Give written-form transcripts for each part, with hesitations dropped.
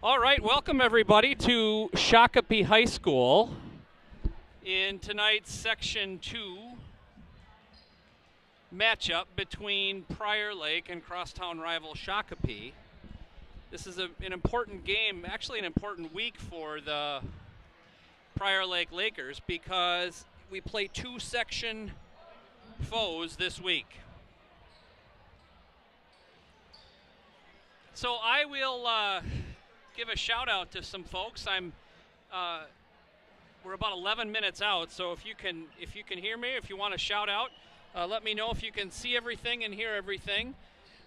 All right, welcome everybody to Shakopee High School in tonight's Section 2 matchup between Prior Lake and crosstown rival Shakopee. This is an important game, actually an important week for the Prior Lake Lakers because we play two section foes this week. So I will give a shout out to some folks. We're about 11 minutes out, so if you can hear me, if you want to shout out, let me know if you can see everything and hear everything.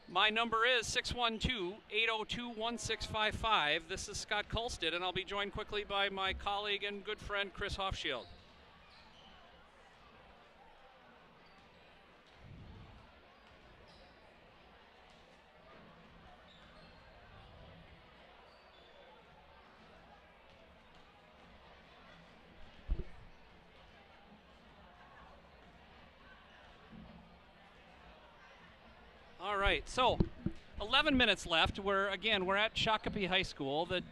My number is 612-802-1655. This is Scott Kulstead, and I'll be joined quickly by my colleague and good friend Chris Hofschild. All right, so 11 minutes left. We're at Shakopee High School. The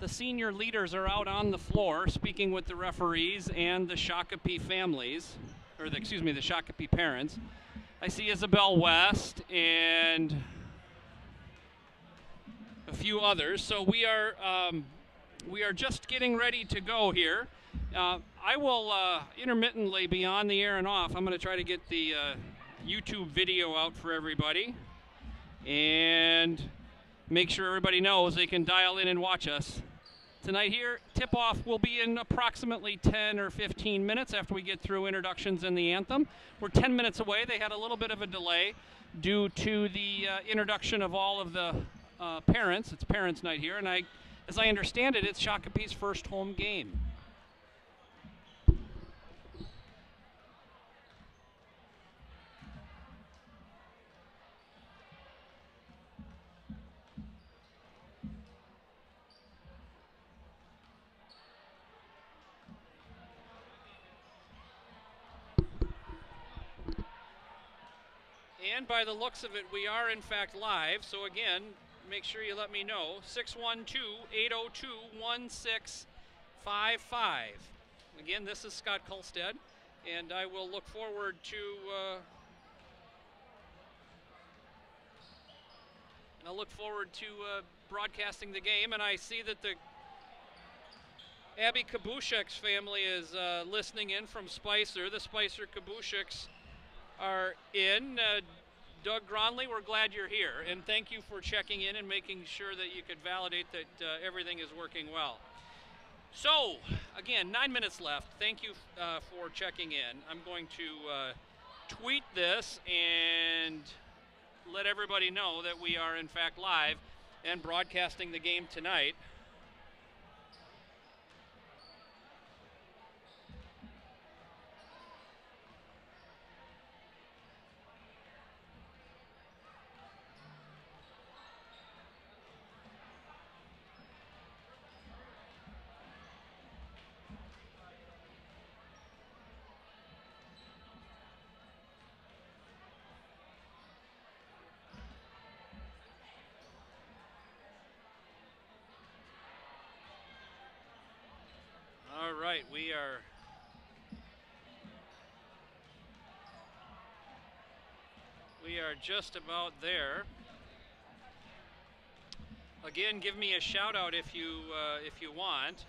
senior leaders are out on the floor speaking with the referees and the Shakopee families, or the Shakopee parents. I see Isabel West and a few others. So we are just getting ready to go here. I will intermittently be on the air and off. I'm going to try to get the YouTube video out for everybody and make sure everybody knows they can dial in and watch us tonight. Here, tip-off will be in approximately 10 or 15 minutes after we get through introductions and the anthem. We're 10 minutes away. They had a little bit of a delay due to the introduction of all of the parents. It's parents' night here, and as I understand it, it's Shakopee's first home game. And by the looks of it, we are in fact live. So again, make sure you let me know. 612-802-1655. Again, this is Scott Kulstead, and I will look forward to broadcasting the game. And I see that the Abby Kabushek's family is listening in from Spicer. The Spicer Kabusheks are in. Doug Gronley, we're glad you're here, and thank you for checking in and making sure that you could validate that everything is working well. So, again, 9 minutes left. Thank you for checking in. I'm going to tweet this and let everybody know that we are in fact live and broadcasting the game tonight. All right, we are just about there. Again, give me a shout out if you want.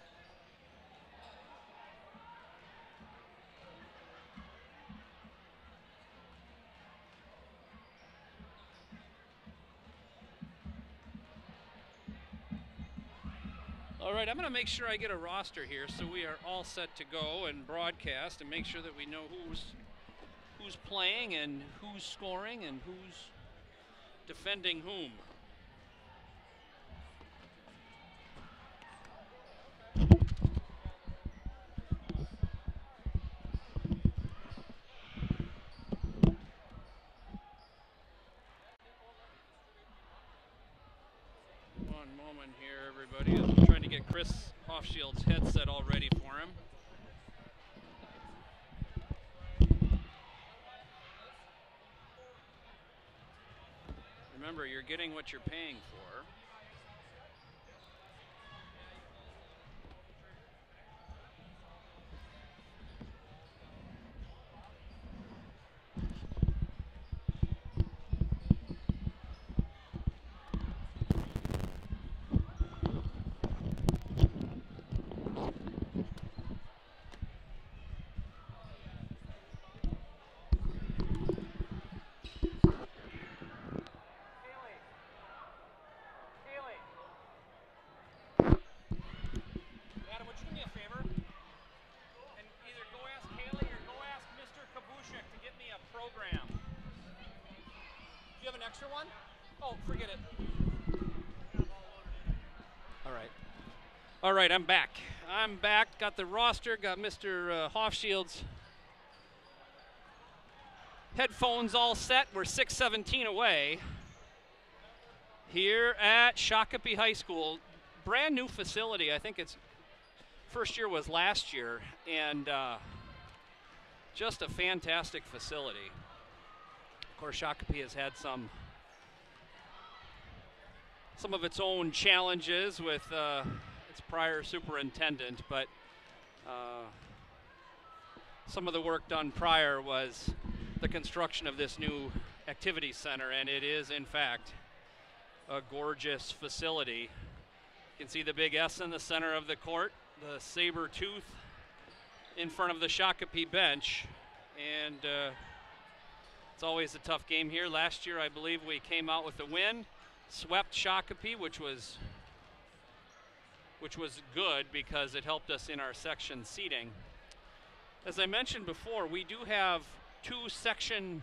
All right, I'm going to make sure I get a roster here so we are all set to go and broadcast and make sure that we know who's playing and who's scoring and who's defending whom. One moment here, everybody. I'm trying to get Chris Hofschild's headset all ready for him. Remember, you're getting what you're paying for. No, forget it. All right, I'm back. Got the roster, got Mr. Hofschild's headphones all set. We're 6:17 away here at Shakopee High School. Brand new facility. I think its first year was last year, and just a fantastic facility. Of course, Shakopee has had some of its own challenges with its prior superintendent, but some of the work done prior was the construction of this new activity center, and it is in fact a gorgeous facility. You can see the big S in the center of the court, the saber tooth in front of the Shakopee bench, and it's always a tough game here. Last year I believe we came out with a win, swept Shakopee, which was good because it helped us in our section seating. As I mentioned before, we do have 2 Section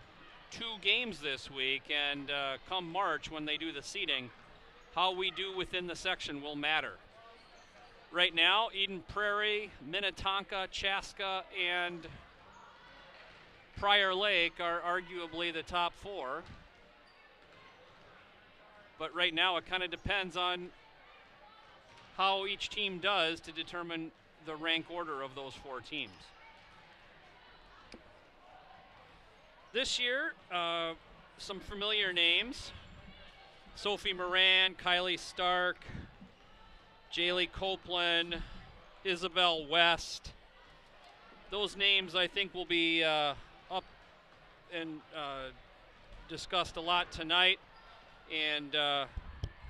2 games this week, and come March when they do the seating, how we do within the section will matter. Right now, Eden Prairie, Minnetonka, Chaska, and Prior Lake are arguably the top 4. But right now it kind of depends on how each team does to determine the rank order of those 4 teams. This year, some familiar names: Sophie Moran, Kylie Stark, Jaylee Copeland, Isabel West. Those names I think will be up and discussed a lot tonight. And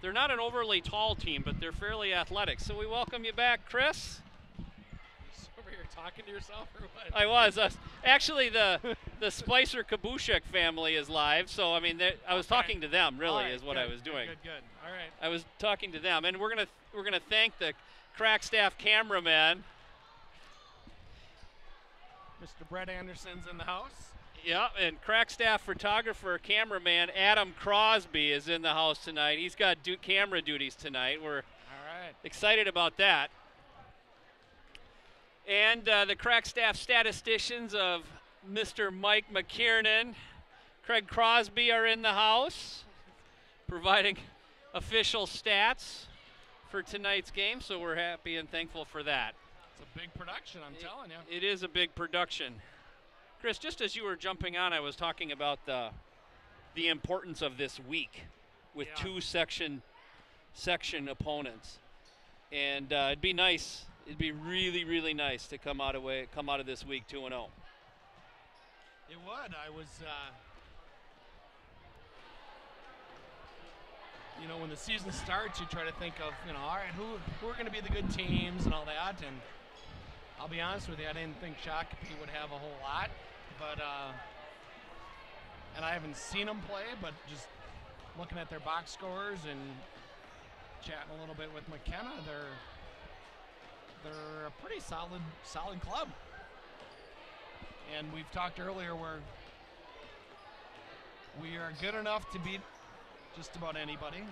they're not an overly tall team, but they're fairly athletic. So we welcome you back, Chris. Over here talking to yourself or what? I was. Actually, the Spicer Kabushek family is live, so I mean, I was talking to them. Really, is what I was doing. Good. All right. I was talking to them, and we're gonna thank the Crack Staff cameraman. Mr. Brett Anderson's in the house. Yeah, and Crack Staff photographer, cameraman Adam Crosby is in the house tonight. He's got camera duties tonight. We're excited about that. And the Crack Staff statisticians of Mr. Mike McKiernan, Craig Crosby are in the house, providing official stats for tonight's game, so we're happy and thankful for that. It's a big production, I'm telling you. It is a big production. Chris, just as you were jumping on, I was talking about the importance of this week with 2 section opponents, and it'd be nice. It'd be really, really nice to come out of this week 2-0. It would. I was, when the season starts, you try to think of, all right, who are going to be the good teams and all that. And I'll be honest with you, I didn't think Shakopee would have a whole lot. But, and I haven't seen them play, but just looking at their box scores and chatting a little bit with McKenna, they're a pretty solid club. And we've talked earlier where we are good enough to beat just about anybody,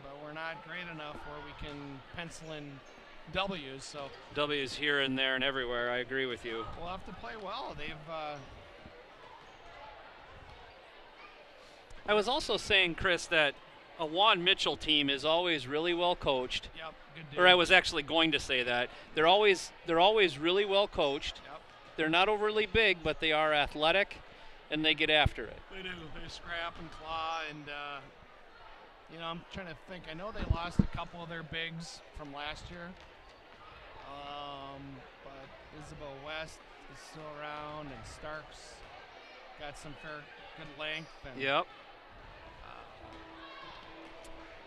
but we're not great enough where we can pencil in W's. So W's here and there and everywhere. I agree with you. We'll have to play well. I was also saying, Chris, that a Juan Mitchell team is always really well coached. Yep, good dude. Or I was actually going to say that. They're always really well coached. Yep. They're not overly big, but they are athletic, and they get after it. They do. They scrap and claw, and I'm trying to think. I know they lost a couple of their bigs from last year, but Isabel West is still around, and Stark's got some good length. And, yep.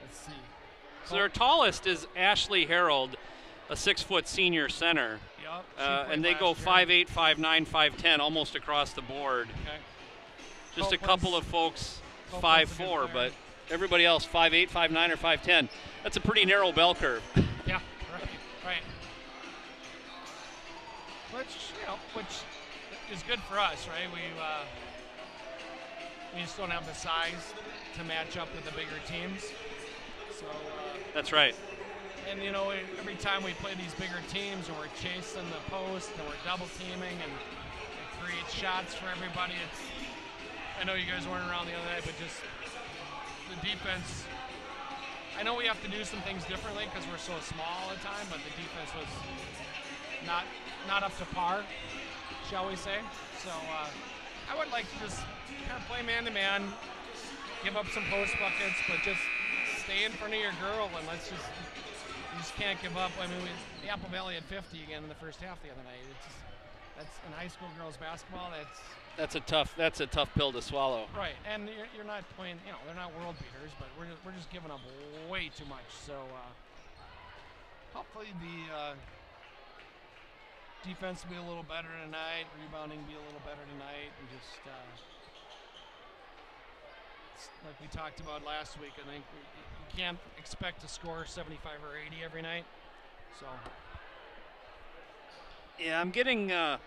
Let's see. So their tallest is Ashley Harold, a 6-foot senior center. Yep. And they go 5'8", 5'9", 5'10", almost across the board. Okay. Just a couple of folks 5'4", but everybody else 5'8", 5'9", or 5'10". That's a pretty narrow bell curve. Yeah, right. Which is good for us, right? We just don't have the size to match up with the bigger teams. So that's right. And you know, every time we play these bigger teams, and we're chasing the post, and we're double teaming, and it creates shots for everybody. I know you guys weren't around the other night, but just the defense. I know we have to do some things differently because we're so small all the time, but the defense was not up to par, shall we say? So I would like to just kind of play man-to-man, give up some post buckets, but just stay in front of your girl, and you just can't give up. I mean, the Apple Valley had 50 again in the first half the other night. That's in high school girls basketball. That's a tough pill to swallow. Right, and you're not playing. You know, they're not world beaters, but we're just giving up way too much. So hopefully the defense will be a little better tonight. Rebounding be a little better tonight, and just like we talked about last week. I think you can't expect to score 75 or 80 every night. So. Yeah, I'm getting a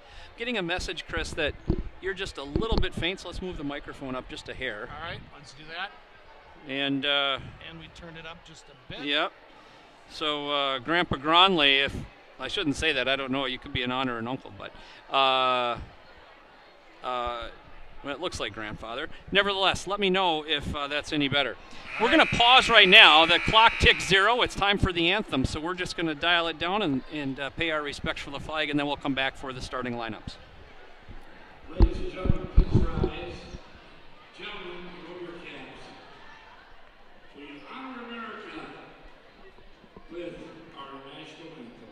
message, Chris, that you're just a little bit faint. So let's move the microphone up just a hair. All right, let's do that. And we turned it up just a bit. Yep. So Grandpa Gronley, if I shouldn't say that, I don't know. You could be an aunt or an uncle, but well, it looks like grandfather. Nevertheless, let me know if that's any better. We're going to pause right now. The clock ticks 0. It's time for the anthem, so we're just going to dial it down and pay our respects for the flag, and then we'll come back for the starting lineups. Ladies and gentlemen, please rise. Gentlemen, roll your caps. We honor America with our national anthem.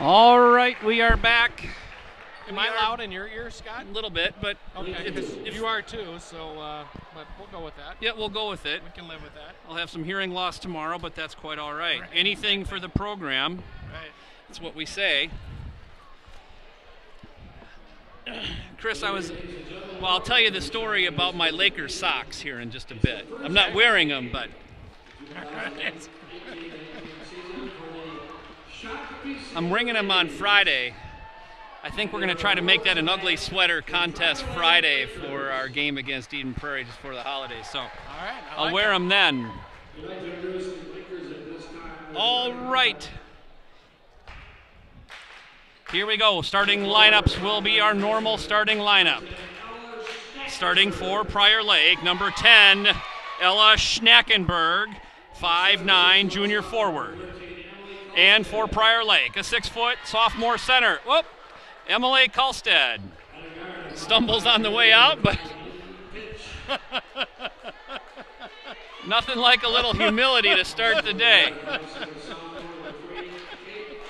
All right, we are back. Am I loud in your ear, Scott? A little bit, but okay. If you are too, so but we'll go with that. Yeah, we'll go with it. We can live with that. I'll have some hearing loss tomorrow, but that's quite all right. Anything for the program. Right. That's what we say. Chris, I'll tell you the story about my Lakers socks here in just a bit. I'm not wearing them, but I'm ringing them on Friday. I think we're going to try to make that an ugly sweater contest Friday for our game against Eden Prairie just for the holidays. So I'll wear them then. All right. Here we go. Starting lineups will be our normal starting lineup. Starting for Prior Lake, number 10, Ella Schnackenberg, 5'9", junior forward. And for Prior Lake, a 6-foot sophomore center. Whoop! Emily Kalstead stumbles on the way out, but nothing like a little humility to start the day.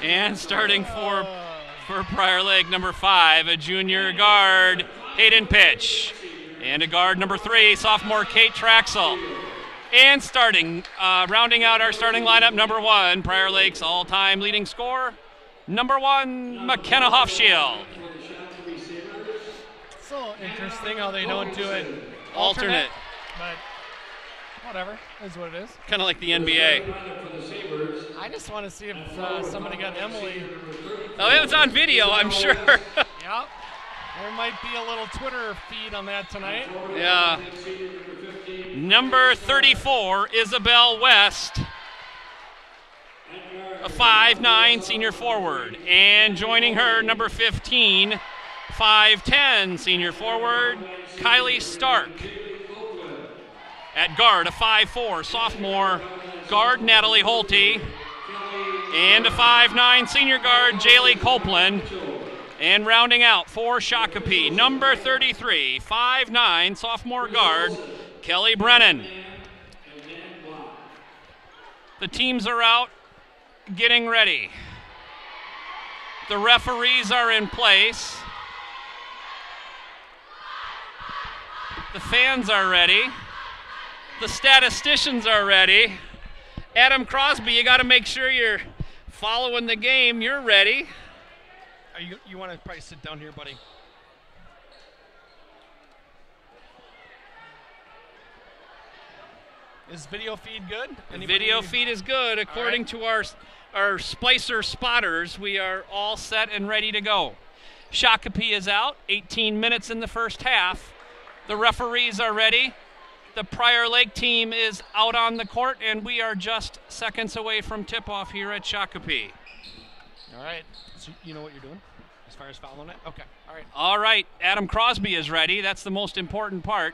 And starting for Prior Lake, number 5, a junior guard, Hayden Pitch. And a guard, number 3, sophomore Kate Traxel. And starting, rounding out our starting lineup, number 1, Prior Lake's all-time leading scorer, number 1, McKenna Hofschild. So interesting how they don't do it alternate. But whatever, is what it is. Kind of like the NBA. I just want to see if somebody got Emily. Oh, it was on video, I'm sure. Yep. There might be a little Twitter feed on that tonight. Yeah. number 34, Isabel West, a 5'9" senior forward. And joining her, number 15, 5'10" senior forward, Kylie Stark. At guard, a 5'4" sophomore guard, Natalie Holte. And a 5'9" senior guard, Jaylee Copeland. And rounding out for Shakopee, number 33, 5'9" sophomore guard, Kelly Brennan. The teams are out getting ready. The referees are in place. The fans are ready. The statisticians are ready. Adam Crosby, you got to make sure you're following the game. You're ready. You want to probably sit down here, buddy. Is video feed good? Video feed is good. According to our Splicer spotters, we are all set and ready to go. Shakopee is out. 18 minutes in the first half. The referees are ready. The Prior Lake team is out on the court, and we are just seconds away from tip-off here at Shakopee. All right. So you know what you're doing as far as following it? Okay. All right. All right. Adam Crosby is ready. That's the most important part.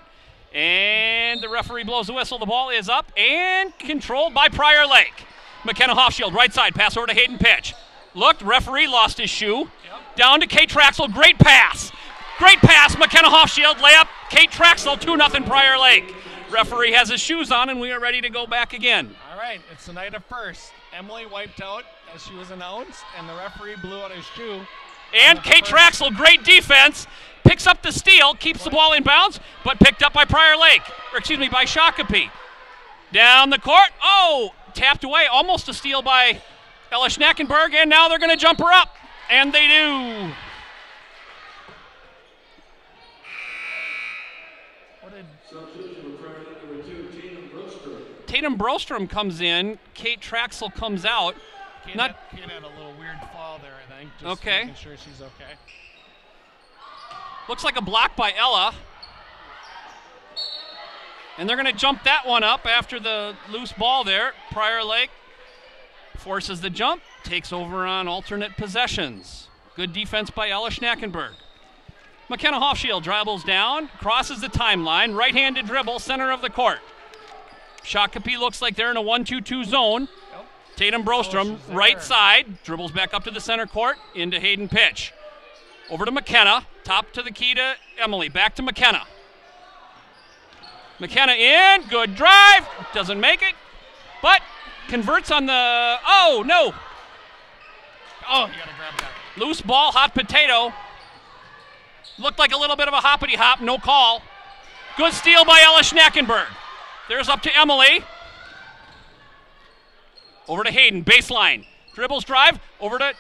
And the referee blows the whistle. The ball is up and controlled by Prior Lake. McKenna Hofschild, right side, pass over to Hayden Pitch. Looked, referee lost his shoe. Yep. Down to Kate Traxel. Great pass. Great pass. McKenna Hofschild, layup. Kate Traxel, 2-0 Prior Lake. Referee has his shoes on, and we are ready to go back again. All right, it's the night of first. Emily wiped out as she was announced, and the referee blew out his shoe. And Kate Traxel, great defense, picks up the steal, keeps the ball in bounds, but picked up by Prior Lake, by Shakopee. Down the court, tapped away, almost a steal by Ella Schnackenberg, and now they're going to jump her up, and they do. Tatum Brostrom comes in. Kate Traxel comes out. Kate had a little weird fall there, I think. Just making sure she's okay. Looks like a block by Ella. And they're going to jump that one up after the loose ball there. Prior Lake forces the jump, takes over on alternate possessions. Good defense by Ella Schnackenberg. McKenna Hofschild dribbles down, crosses the timeline, right-handed dribble, center of the court. Shakopee looks like they're in a 1-2-2 zone. Yep. Tatum Brostrom, right side, dribbles back up to the center court, into Hayden Pitch. Over to McKenna, top to the key to Emily, back to McKenna. McKenna in, good drive, doesn't make it, but converts on the, Oh, you gotta grab that. Loose ball, hot potato. Looked like a little bit of a hoppity hop, no call. Good steal by Ella Schnackenberg. There's up to Emily. Over to Hayden, baseline. Dribbles, drive, over to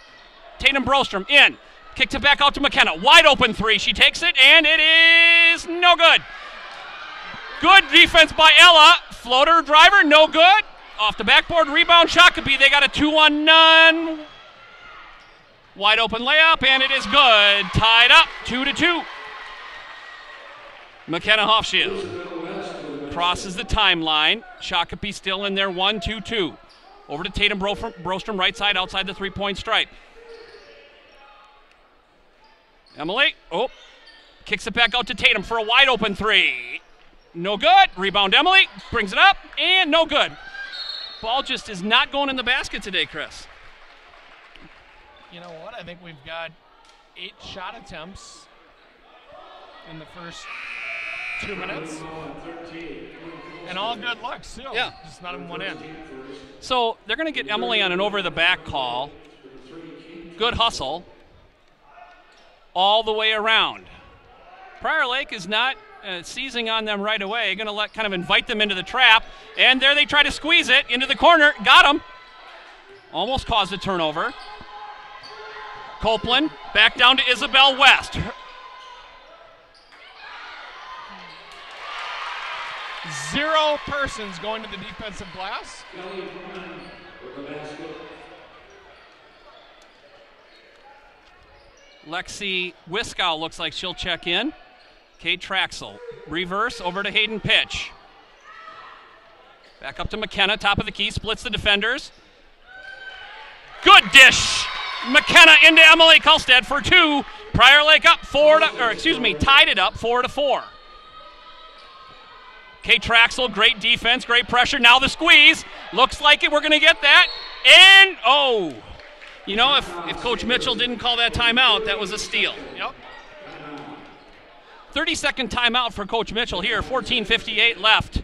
Tatum Brostrom, in. Kicks it back out to McKenna. Wide open three. She takes it, and it is no good. Good defense by Ella. Floater driver, no good. Off the backboard, rebound, Shakopee. They got a 2-on-none. Wide open layup, and it is good. Tied up, 2-2. McKenna Hofschild crosses the timeline. Shakopee still in there, 1-2-2. Over to Tatum Brostrom, right side, outside the three-point stripe. Emily, kicks it back out to Tatum for a wide open three. No good. Rebound Emily, brings it up, and no good. Ball just is not going in the basket today, Chris. You know what? I think we've got 8 shot attempts in the first 2 minutes. And all good looks, too. Yeah. Just none of them went in. So they're going to get Emily on an over-the-back call. Good hustle. All the way around. Prior Lake is not seizing on them right away. Going to kind of invite them into the trap. And there they try to squeeze it into the corner. Got him. Almost caused a turnover. Copeland back down to Isabel West. 0 persons going to the defensive glass. Lexi Wiskow looks like she'll check in. Kate Traxel. Reverse over to Hayden Pitch. Back up to McKenna, top of the key, splits the defenders. Good dish. McKenna into Emily Kulstad for 2. Prior Lake up tied it up 4-4. Kate Traxel, great defense, great pressure. Now the squeeze. Looks like we're going to get that. And, oh. You know, if Coach Mitchell didn't call that timeout, that was a steal. Yep. 30-second timeout for Coach Mitchell here, 14:58 left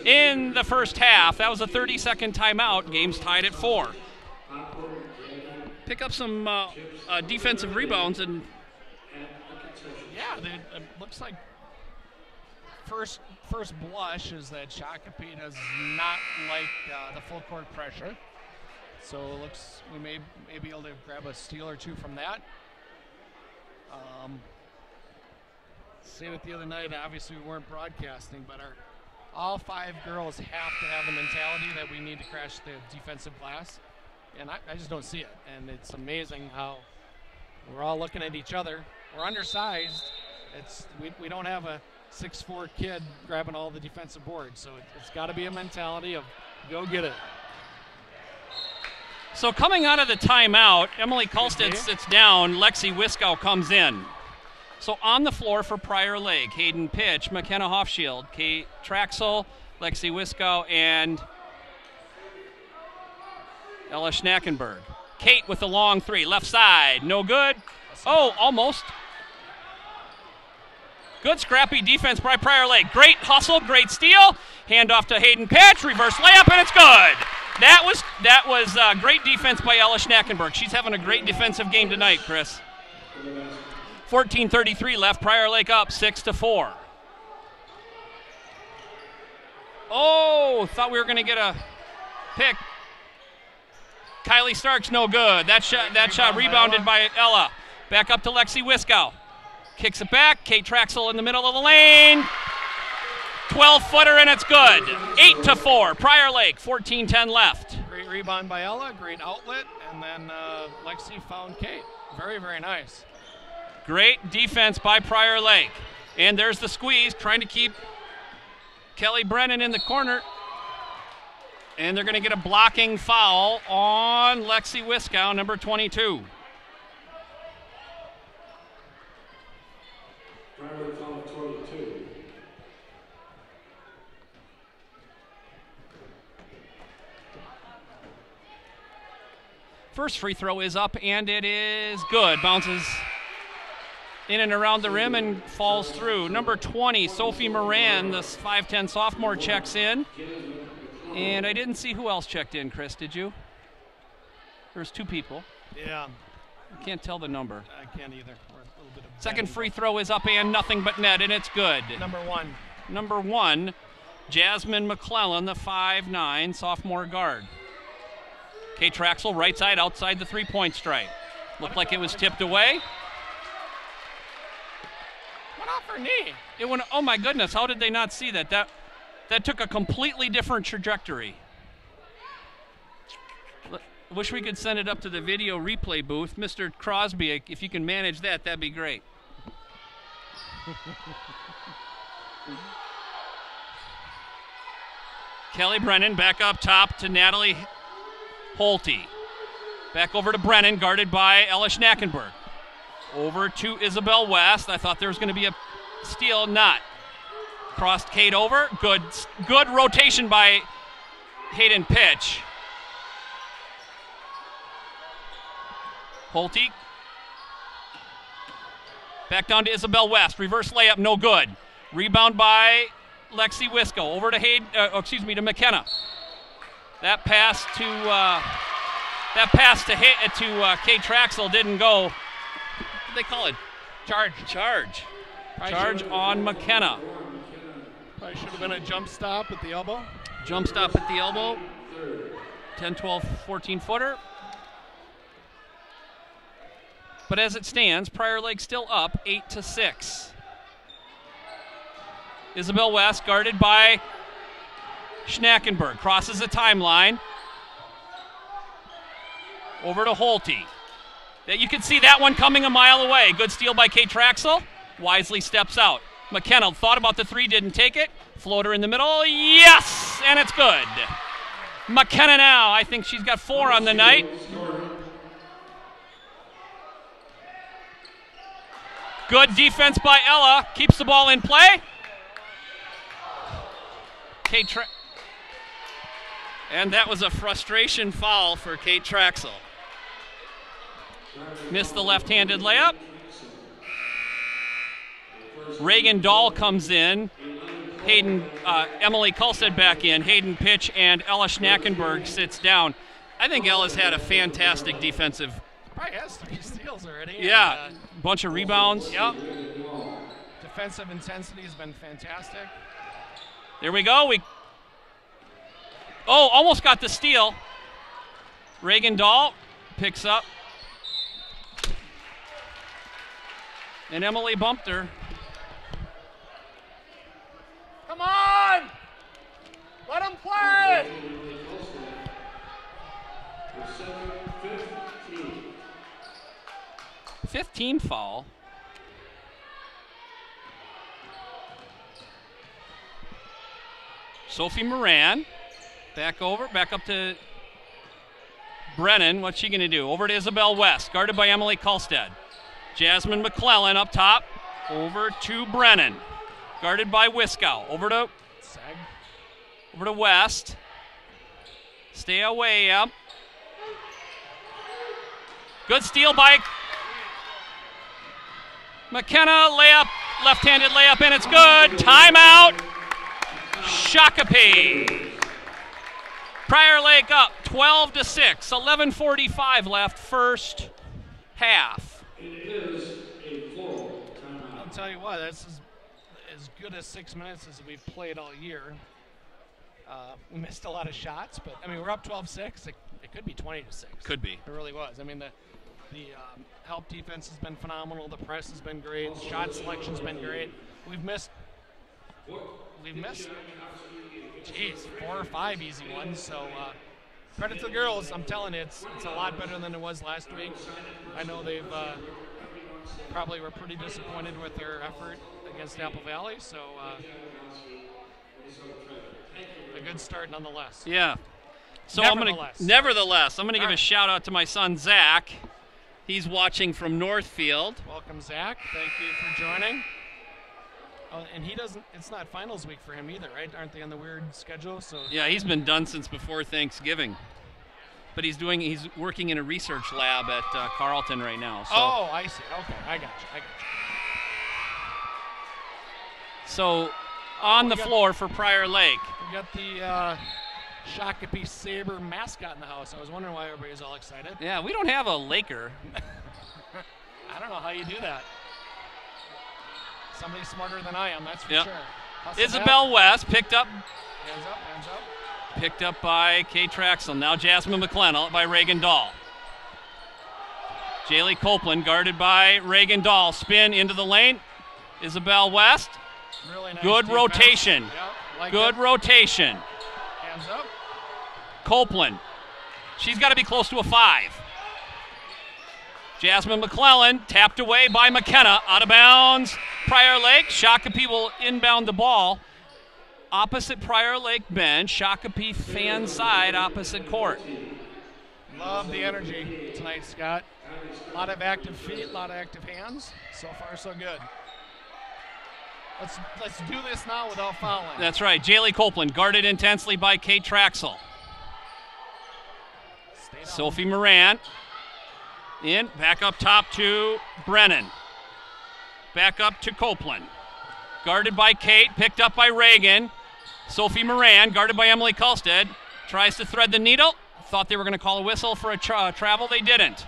in the first half. That was a 30-second timeout. Game's tied at 4. Pick up some defensive rebounds and... Yeah, it looks like first blush is that Shakopee does not like the full court pressure. So it looks we may be able to grab a steal or 2 from that. Seen it the other night. Obviously, we weren't broadcasting, but all 5 girls have to have the mentality that we need to crash the defensive glass, and I just don't see it. And it's amazing how we're all looking at each other. We're undersized. We don't have a 6'4" kid grabbing all the defensive boards, so it's got to be a mentality of go get it. So coming out of the timeout, Emily Kulstad sits down, Lexi Wiskow comes in. So on the floor for Prior Lake, Hayden Pitch, McKenna Hofschild, Kate Traxel, Lexi Wiskow, and Ella Schnackenberg. Kate with the long 3, left side, no good. Oh, almost. Good scrappy defense by Prior Lake. Great hustle, great steal. Hand off to Hayden Pitch, reverse layup, and it's good. That was great defense by Ella Schnackenberg. She's having a great defensive game tonight, Chris. 14:33 left. Prior Lake up 6-4. Oh, thought we were going to get a pick. Kylie Starks, no good. That shot rebounded by Ella. Back up to Lexi Wiskow. Kicks it back. Kate Traxel in the middle of the lane. 12-footer, and it's good. 8-4. Prior Lake, 14:10 left. Great rebound by Ella, great outlet, and then Lexi found Kate. Very, very nice. Great defense by Prior Lake. And there's the squeeze, trying to keep Kelly Brennan in the corner. And they're going to get a blocking foul on Lexi Wiskow, number 22. First free throw is up, and it is good. Bounces in and around the rim and falls through. Number 20, Sophie Moran, the 5'10 sophomore, checks in. And I didn't see who else checked in, Chris, did you? There's 2 people. Yeah. I can't tell the number. I can't either. We're a little bit of second free throw is up and nothing but net, and it's good. Number 1, Jasmine McClellan, the 5'9 sophomore guard. Kate Traxel, right side, outside the 3-point stripe. Looked like it was tipped away. Went off her knee. It went. Oh my goodness! How did they not see that? That took a completely different trajectory. Wish we could send it up to the video replay booth, Mr. Crosby. If you can manage that, that'd be great. Kelly Brennan back up top to Natalie Holte. Back over to Brennan, guarded by Ella Schnackenberg. Over to Isabel West. I thought there was going to be a steal, not. Crossed Kate over. Good rotation by Hayden Pitch. Holte. Back down to Isabel West. Reverse layup, no good. Rebound by Lexi Wiskow. Over to to McKenna. That pass to Kate Traxel didn't go. What did they call it? Charge on McKenna. Probably should have been a jump stop at the elbow. 10, 12, 14-footer. But as it stands, Prior Lake still up 8-6. Isabel West guarded by Schnackenberg. Crosses the timeline. Over to Holte. You can see that one coming a mile away. Good steal by Kate Traxel. Wisely steps out. McKenna thought about the 3, didn't take it. Floater in the middle. Yes! And it's good. McKenna now. I think she's got 4 on the night. Good defense by Ella. Keeps the ball in play. Kate and that was a frustration foul for Kate Traxel. Missed the left-handed layup. Reagan Dahl comes in. Emily Kulstead back in. Hayden Pitch and Ella Schnackenberg sits down. I think Ella's had a fantastic defensive. Probably has 3 steals already. Yeah, bunch of rebounds. Yep. Defensive intensity has been fantastic. There we go. Almost got the steal. Reagan Dahl picks up. And Emily bumped her. Come on! Let them play! 15 foul. Sophie Moran. Back up to Brennan. What's she going to do? Over to Isabel West, guarded by Emily Kulstead. Jasmine McClellan up top. Over to Brennan, guarded by Wiskow. Over to West. Stay away, up. Good steal by McKenna. Layup, left-handed layup, and it's good. Timeout. Shakopee. Prior Lake up 12-6. 11:45 left, first half. It is a full timeout. I'll tell you what, that's as good as 6 minutes as we've played all year. We missed a lot of shots, but I mean we're up 12-6. It could be 20-6. Could be. It really was. I mean the help defense has been phenomenal. The press has been great. The shot selection's been great. We've missed 4 or 5 easy ones. So credit to the girls. I'm telling you, it's a lot better than it was last week. I know they've probably were pretty disappointed with their effort against Apple Valley. So a good start nonetheless. Yeah. So Nevertheless. I'm gonna give a shout out to my son Zach. He's watching from Northfield. Welcome, Zach. Thank you for joining. Oh, and he doesn't. It's not finals week for him either, right? Aren't they on the weird schedule? So yeah, he's been done since before Thanksgiving. But he's working in a research lab at Carleton right now. So. Oh, I see. Okay, I got you. So on the floor for Prior Lake. We got the Shakopee Sabre mascot in the house. I was wondering why everybody's all excited. Yeah, we don't have a Laker. I don't know how you do that. Somebody smarter than I am, that's for sure. Isabel West picked up. Hands up. Picked up by Kate Traxel. Now Jasmine McClellan by Reagan Dahl. Jaylee Copeland guarded by Reagan Dahl. Spin into the lane. Isabel West. Really nice Good defense. rotation. Yep, Good rotation. Hands up. Copeland. She's got to be close to a 5. Jasmine McClellan tapped away by McKenna. Out of bounds. Prior Lake. Shakopee will inbound the ball. Opposite Prior Lake bench. Shakopee fan side opposite court. Love the energy tonight, Scott. A lot of active feet, a lot of active hands. So far, so good. Let's do this now without fouling. That's right. Jaylee Copeland guarded intensely by Kate Traxel. Sophie Moran. In, back up top to Brennan. Back up to Copeland. Guarded by Kate, picked up by Reagan. Sophie Moran, guarded by Emily Kulstead. Tries to thread the needle. Thought they were going to call a whistle for a travel. They didn't.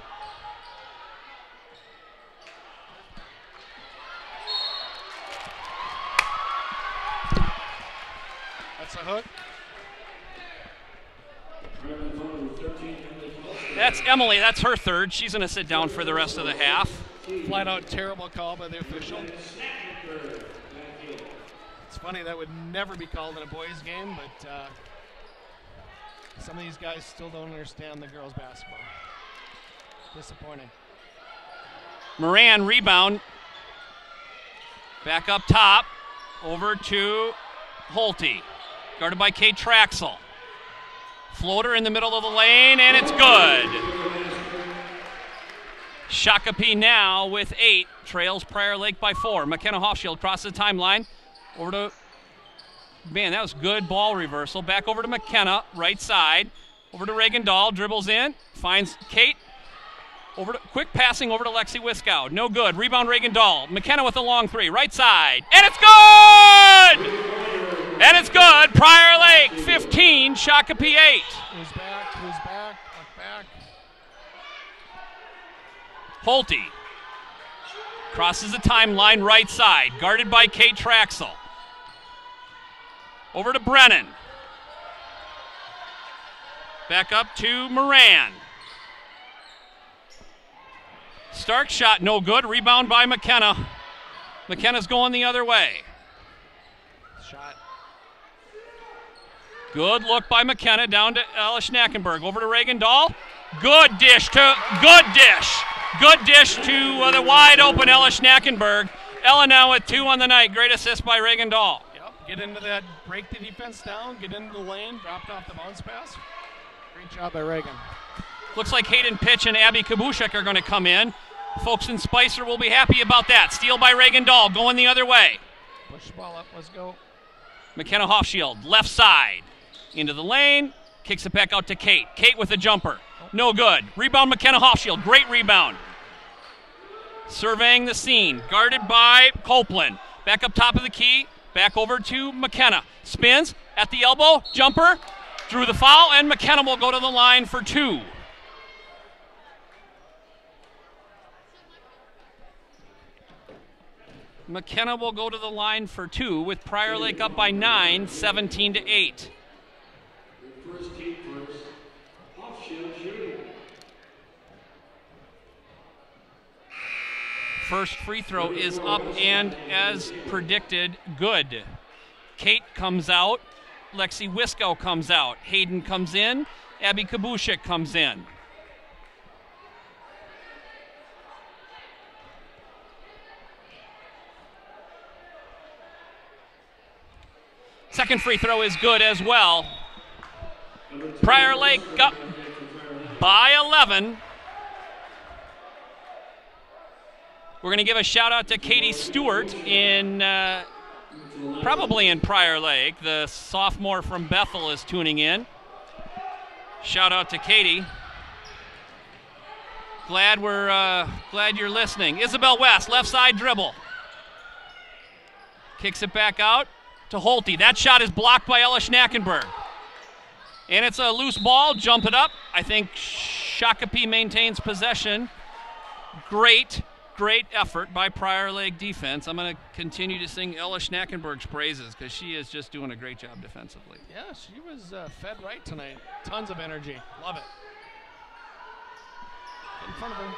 That's a hook. That's Emily. That's her third. She's going to sit down for the rest of the half. Flat out terrible call by the official. It's funny, that would never be called in a boys' game, but some of these guys still don't understand the girls' basketball. Disappointing. Moran rebound. Back up top. Over to Holte, guarded by Kate Traxel. Floater in the middle of the lane, and it's good. Shakopee now with 8, trails Prior Lake by 4. McKenna Hofschild crosses the timeline. Over to, man, that was good ball reversal. Back over to McKenna, right side. Over to Reagan Dahl, dribbles in, finds Kate. Over to, quick passing over to Lexi Wiskow. No good. Rebound Reagan Dahl. McKenna with a long 3, right side. And it's good! And it's good. Prior Lake 15, Shakopee 8. Who's back? Who's back? Back. Holte crosses the timeline, right side. Guarded by Kate Traxel. Over to Brennan. Back up to Moran. Stark shot, no good. Rebound by McKenna. McKenna's going the other way. Shot. Good look by McKenna down to Ella Schnackenberg. Over to Reagan Dahl. Good dish to the wide open Ella Schnackenberg. Ella now with 2 on the night. Great assist by Reagan Dahl. Yep. Get into that, break the defense down, get into the lane, dropped off the bounce pass. Great job by Reagan. Looks like Hayden Pitch and Abby Kabushek are going to come in. Folks in Spicer will be happy about that. Steal by Reagan Dahl, going the other way. Push the ball up, let's go. McKenna Hofschild, left side. Into the lane, kicks it back out to Kate. Kate with a jumper, no good. Rebound McKenna Hofschild, great rebound. Surveying the scene, guarded by Copeland. Back up top of the key, back over to McKenna. Spins, at the elbow, jumper, drew the foul, and McKenna will go to the line for 2. McKenna will go to the line for 2 with Prior Lake up by 9, 17-8. First team first. Hofschild shooting. First free throw is up and, as predicted, good. Kate comes out. Lexi Wiskow comes out. Hayden comes in. Abby Kabushek comes in. Second free throw is good as well. Prior Lake up by 11. We're going to give a shout out to Katie Stewart in probably in Prior Lake. The sophomore from Bethel is tuning in. Shout out to Katie. Glad you're listening. Isabel West, left side dribble. Kicks it back out to Holte. That shot is blocked by Ella Schnackenberg. And it's a loose ball, jump it up. I think Shakopee maintains possession. Great effort by Prior Lake defense. I'm going to continue to sing Ella Schnackenberg's praises because she is just doing a great job defensively. Yeah, she was fed right tonight. Tons of energy. Love it. In front of her.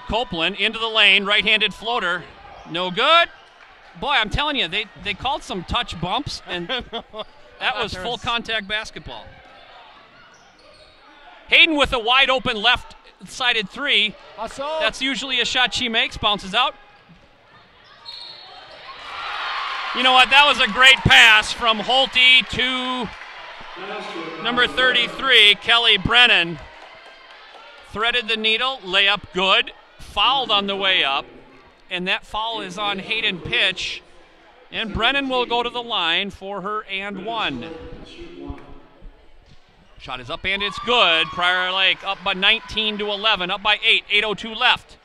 Copeland into the lane, right-handed floater. No good. Boy, I'm telling you, they called some touch bumps, and that was full contact basketball. Hayden with a wide open left-sided 3. That's usually a shot she makes, bounces out. You know what, that was a great pass from Holte to number 33, Kelly Brennan. Threaded the needle, layup good, fouled on the way up. And that foul is on Hayden Pitch. And Brennan will go to the line for her and 1. Shot is up and it's good. Prior Lake up by 19-11, up by 8, 8:02 left.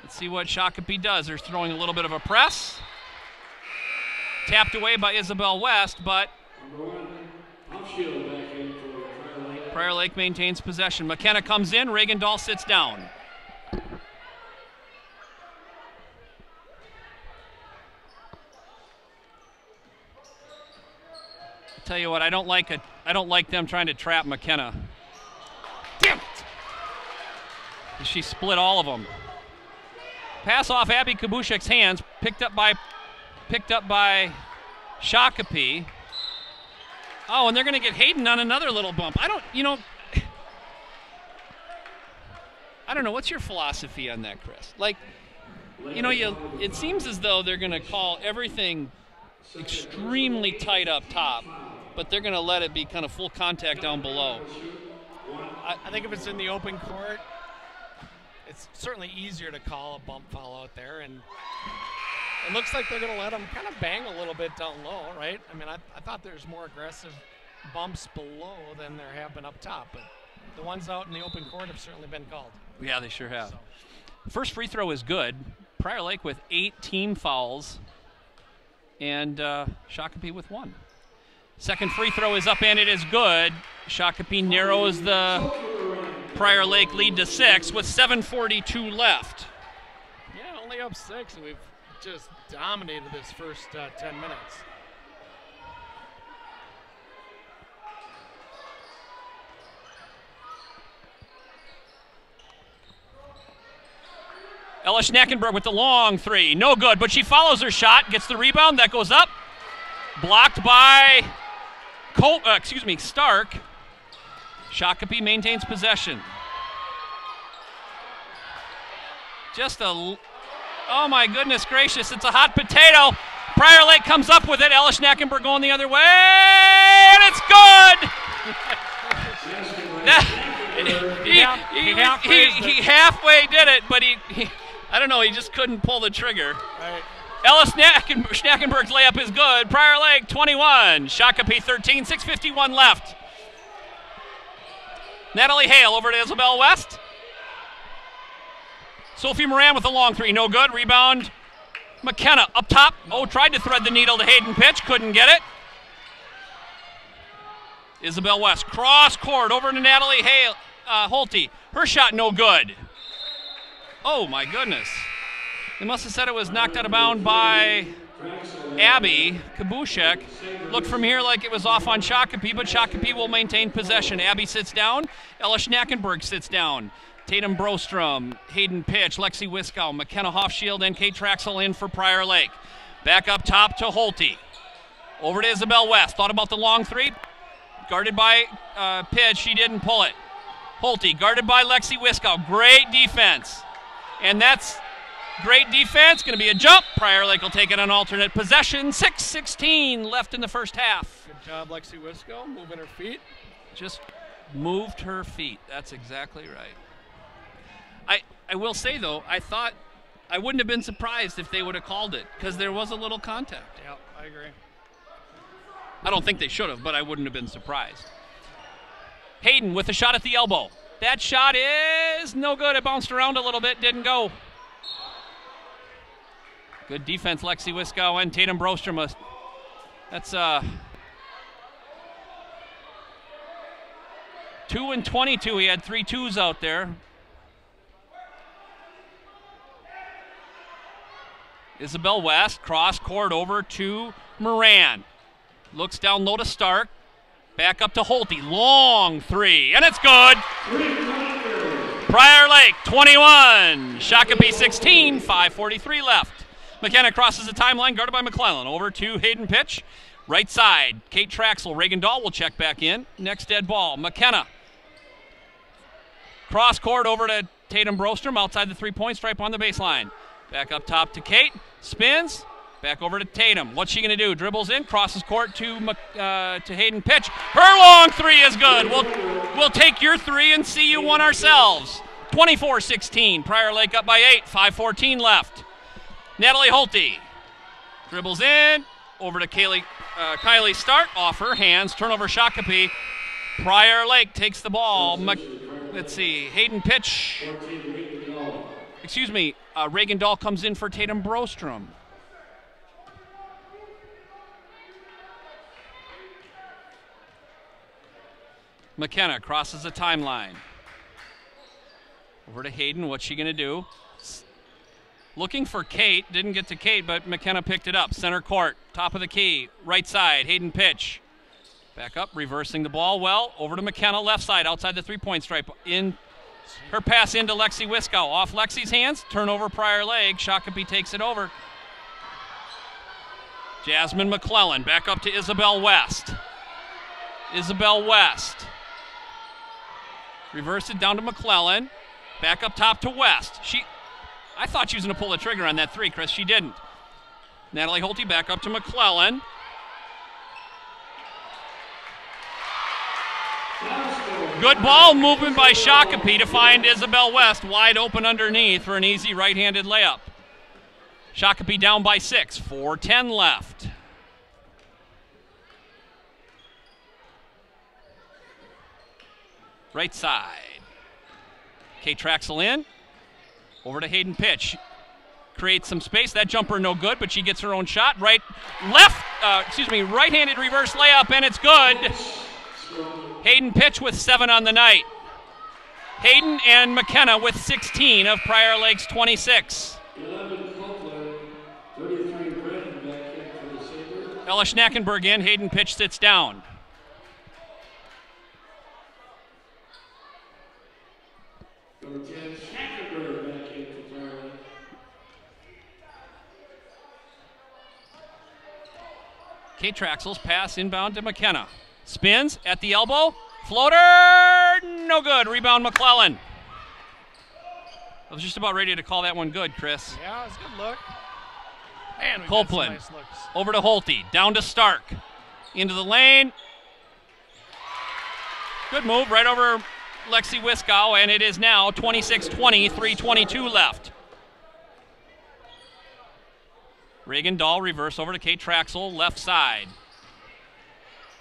Let's see what Shakopee does. They're throwing a little bit of a press. Tapped away by Isabel West, but Prior Lake maintains possession. McKenna comes in, Reagan Dahl sits down. Tell you what, I don't like them trying to trap McKenna. Damn it! She split all of them. Pass off Abby Kabushek's hands, picked up by Shakopee. Oh, and they're going to get Hayden on another little bump. I don't know. What's your philosophy on that, Chris? Like, it seems as though they're going to call everything extremely tight up top, but they're going to let it be kind of full contact down below. I think if it's in the open court, it's certainly easier to call a bump foul out there, and it looks like they're going to let them kind of bang a little bit down low, right? I mean, I thought there's more aggressive bumps below than there have been up top, but the ones out in the open court have certainly been called. Yeah, they sure have. So. First free throw is good. Prior Lake with 8 team fouls, and Shakopee with 1. Second free throw is up, and it is good. Shakopee narrows the Prior Lake lead to 6 with 7:42 left. Yeah, only up 6, and we've just dominated this first 10 minutes. Ella Schnackenberg with the long 3. No good, but she follows her shot, gets the rebound, that goes up. Blocked by Stark. Shakopee maintains possession. Oh my goodness gracious, it's a hot potato. Prior Lake comes up with it. Ella Schnackenberg going the other way, and it's good! He halfway did it, but he I don't know, he just couldn't pull the trigger. Right. Ella Schnackenberg's layup is good. Prior Lake 21, Shakopee 13, 6:51 left. Natalie Hale over to Isabel West. Sophie Moran with a long 3, no good. Rebound, McKenna up top. Oh, tried to thread the needle to Hayden Pitch, couldn't get it. Isabel West, cross court over to Natalie Hale, Holte. Her shot no good. Oh my goodness. They must have said it was knocked out of bounds by Abby Kabushek. Looked from here like it was off on Shakopee, but Shakopee will maintain possession. Abby sits down. Ella Schnackenberg sits down. Tatum Brostrom, Hayden Pitch, Lexi Wiskow, McKenna Hofschild, and Kate Traxel in for Prior Lake. Back up top to Holte. Over to Isabel West. Thought about the long 3. Guarded by Pitch. She didn't pull it. Holte guarded by Lexi Wiskow. Great defense. And that's great defense. Going to be a jump. Prior Lake will take it on alternate possession. 6:16 left in the first half. Good job, Lexi Wiskow, moving her feet. Just moved her feet. That's exactly right. I will say, though, I wouldn't have been surprised if they would have called it, because there was a little contact. Yeah, I agree. I don't think they should have, but I wouldn't have been surprised. Hayden with a shot at the elbow. That shot is no good. It bounced around a little bit, didn't go. Good defense, Lexi Wiskow and Tatum Brostrom. That's 2 and 22. He had 3 twos out there. Isabel West, cross court over to Moran. Looks down low to Stark. Back up to Holte. Long 3, and it's good. Prior Lake 21, Shakopee 16, 5:43 left. McKenna crosses the timeline, guarded by McClellan. Over to Hayden Pitch. Right side, Kate Traxel. Reagan Dahl will check back in. Next dead ball, McKenna. Cross court over to Tatum Brostrom outside the 3-point stripe on the baseline. Back up top to Kate. Spins. Back over to Tatum. What's she going to do? Dribbles in, crosses court to Hayden Pitch. Her long 3 is good. We'll take your 3 and see you one ourselves. 24-16. Prior Lake up by 8. 5:14 left. Natalie Holte dribbles in. Over to Kylie Stark. Off her hands. Turnover Shakopee. Prior Lake takes the ball. Let's see. Hayden Pitch. Excuse me. Reagan Dahl comes in for Tatum Brostrom. McKenna crosses the timeline. Over to Hayden. What's she going to do? Looking for Kate. Didn't get to Kate, but McKenna picked it up. Center court. Top of the key. Right side. Hayden Pitch. Back up. Reversing the ball well. Over to McKenna. Left side. Outside the 3-point stripe. In her pass into Lexi Wiskow. Off Lexi's hands. Turnover Prior Lake. Shakopee takes it over. Jasmine McClellan. Back up to Isabel West. Isabel West. Reverse it down to McClellan. Back up top to West. I thought she was going to pull the trigger on that 3, Chris. She didn't. Natalie Holte back up to McClellan. Good ball movement by Shakopee to find Isabel West wide open underneath for an easy right-handed layup. Shakopee down by 6, 4:10 left. Right side. Kate Traxel in. Over to Hayden Pitch. Creates some space. That jumper no good, but she gets her own shot. Right-handed reverse layup, and it's good. Hayden Pitch with 7 on the night. Hayden and McKenna with 16 of Prior Lake's 26. 11 Copeland, 33 Brennan back in for the Sabres. Ella Schnackenberg in. Hayden Pitch sits down. Number 10, Shackelberg back in for Prior Lake. Kate Traxel's pass inbound to McKenna. Spins at the elbow. Floater, no good. Rebound McClellan. I was just about ready to call that one good, Chris. Yeah, it's a good look. Man, we got some Copeland nice looks. over to Holte. Down to Stark. Into the lane. Good move right over Lexi Wiskow, and it is now 26-20, 3:22 left. Reagan Dahl reverse over to Kate Traxel, left side.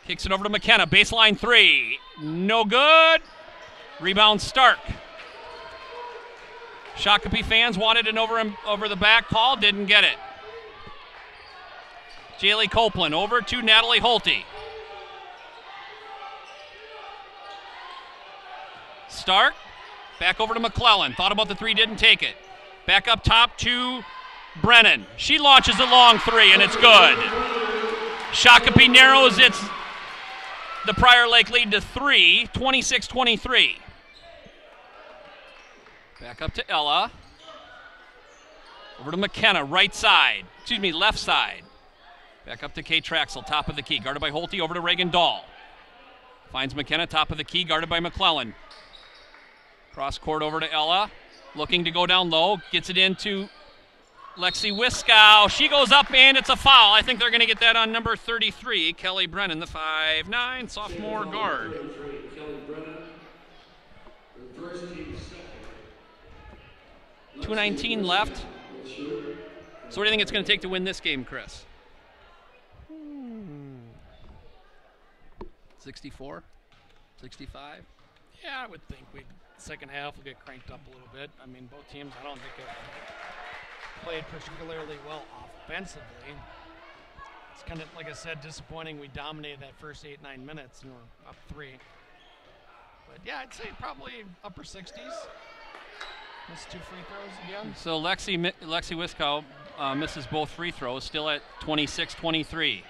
Kicks it over to McKenna, baseline 3. No good. Rebound Stark. Shakopee fans wanted an over the back call, didn't get it. Jaylee Copeland over to Natalie Holte. Stark, back over to McClellan. Thought about the 3, didn't take it. Back up top to Brennan. She launches a long 3, and it's good. Shakopee narrows the Prior Lake lead to 3, 26-23. Back up to Ella. Over to McKenna, left side. Back up to Kate Traxel, top of the key. Guarded by Holte, over to Reagan Dahl. Finds McKenna, top of the key, guarded by McClellan. Cross court over to Ella. Looking to go down low. Gets it into Lexi Wiskow. She goes up, and it's a foul. I think they're going to get that on number 33, Kelly Brennan, the 5'9" sophomore guard. 33, Kelly Brennan. The first team second. 2:19 left. So what do you think it's going to take to win this game, Chris? 64? 65? Yeah, I would think second half will get cranked up a little bit. I mean, both teams, I don't think have played particularly well offensively. It's kind of, like I said, disappointing. We dominated that first 8-9 minutes and we're up 3. But yeah, I'd say probably upper 60s. Missed 2 free throws again. So Lexi Wiskow misses both free throws, still at 26-23.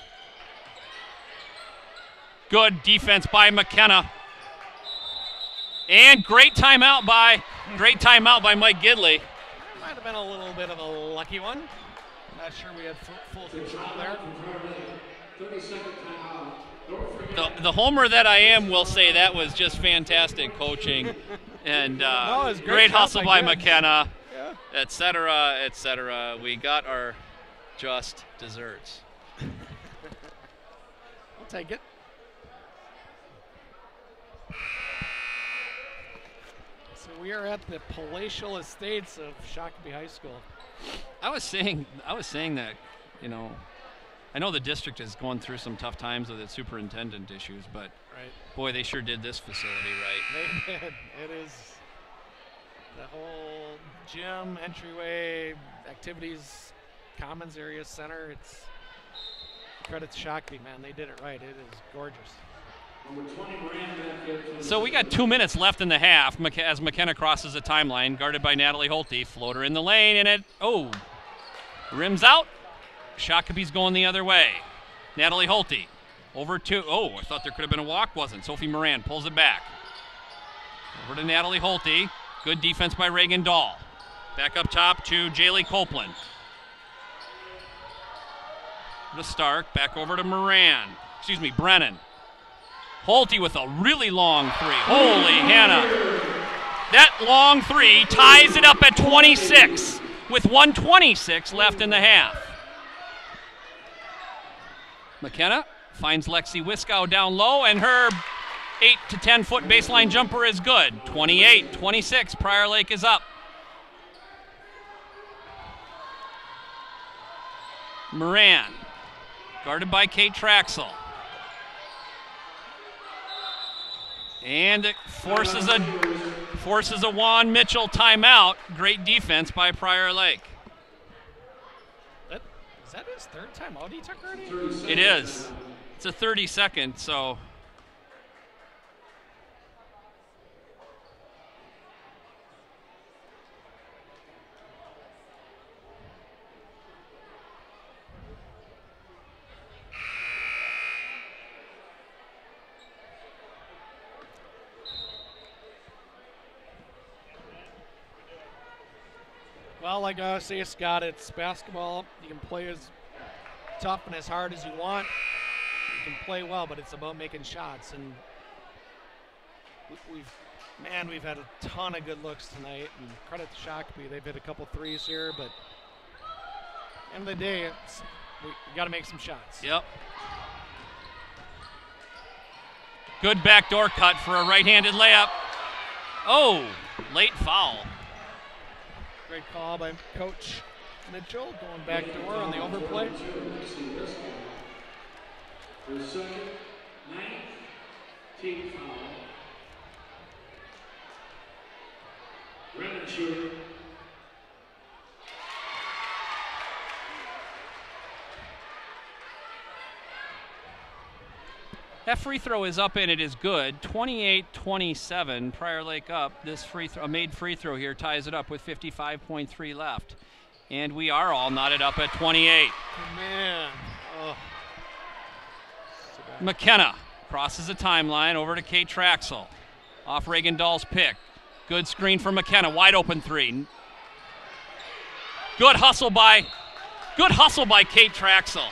Good defense by McKenna. And great timeout by Mike Gidley. Might have been a little bit of a lucky one. Not sure we had full control there. 30-second timeout. The homer that I am will say that was just fantastic coaching. And No, it was great hustle by Gibbs. McKenna, Yeah. et cetera, et cetera. We got our just desserts. I'll take it. So we are at the palatial estates of Shakopee High School. I was saying that, you know, I know the district is going through some tough times with its superintendent issues, but Right. boy, they sure did this facility right. They did. It is the whole gym, entryway, activities, commons area, center. It's credit to Shakopee, man. They did it right. It is gorgeous. Number 20, Moran back in for the So we got 2 minutes left in the half as McKenna crosses the timeline, guarded by Natalie Holte. Floater in the lane, and it, rims out. Shakopee's going the other way. Natalie Holte over to, I thought there could have been a walk. Wasn't. Sophie Moran pulls it back. Over to Natalie Holte. Good defense by Reagan Dahl. Back up top to Jaylee Copeland. To Stark. Back over to Brennan. Holte with a really long 3. Holy Hannah. That long 3 ties it up at 26 with 1:26 left in the half. McKenna finds Lexi Wiskow down low, and her 8 to 10 foot baseline jumper is good. 28-26, Prior Lake is up. Moran, guarded by Kate Traxel. And it forces a Juan Mitchell timeout. Great defense by Prior Lake. Is that his third timeout he took already? It is. It's a 30-second, so. Well, like I say, Scott, it's basketball. You can play as tough and as hard as you want. You can play well, but it's about making shots. And we've had a ton of good looks tonight. And credit to Shakopee, they've hit a couple threes here, but end of the day, we got to make some shots. Yep. Good backdoor cut for a right-handed layup. Oh, late foul. Great call by Coach Mitchell, going back door on the overplay. For the second, 9th team foul. Brennan shooter. That free throw is up and it is good. 28-27, Prior Lake up. This free throw, a made free throw here, ties it up with 55.3 left. And we are all knotted up at 28. Oh, man. Oh. McKenna crosses the timeline over to Kate Traxel. Off Reagan Dahl's pick. Good screen for McKenna. Wide open three. Good hustle by Kate Traxel.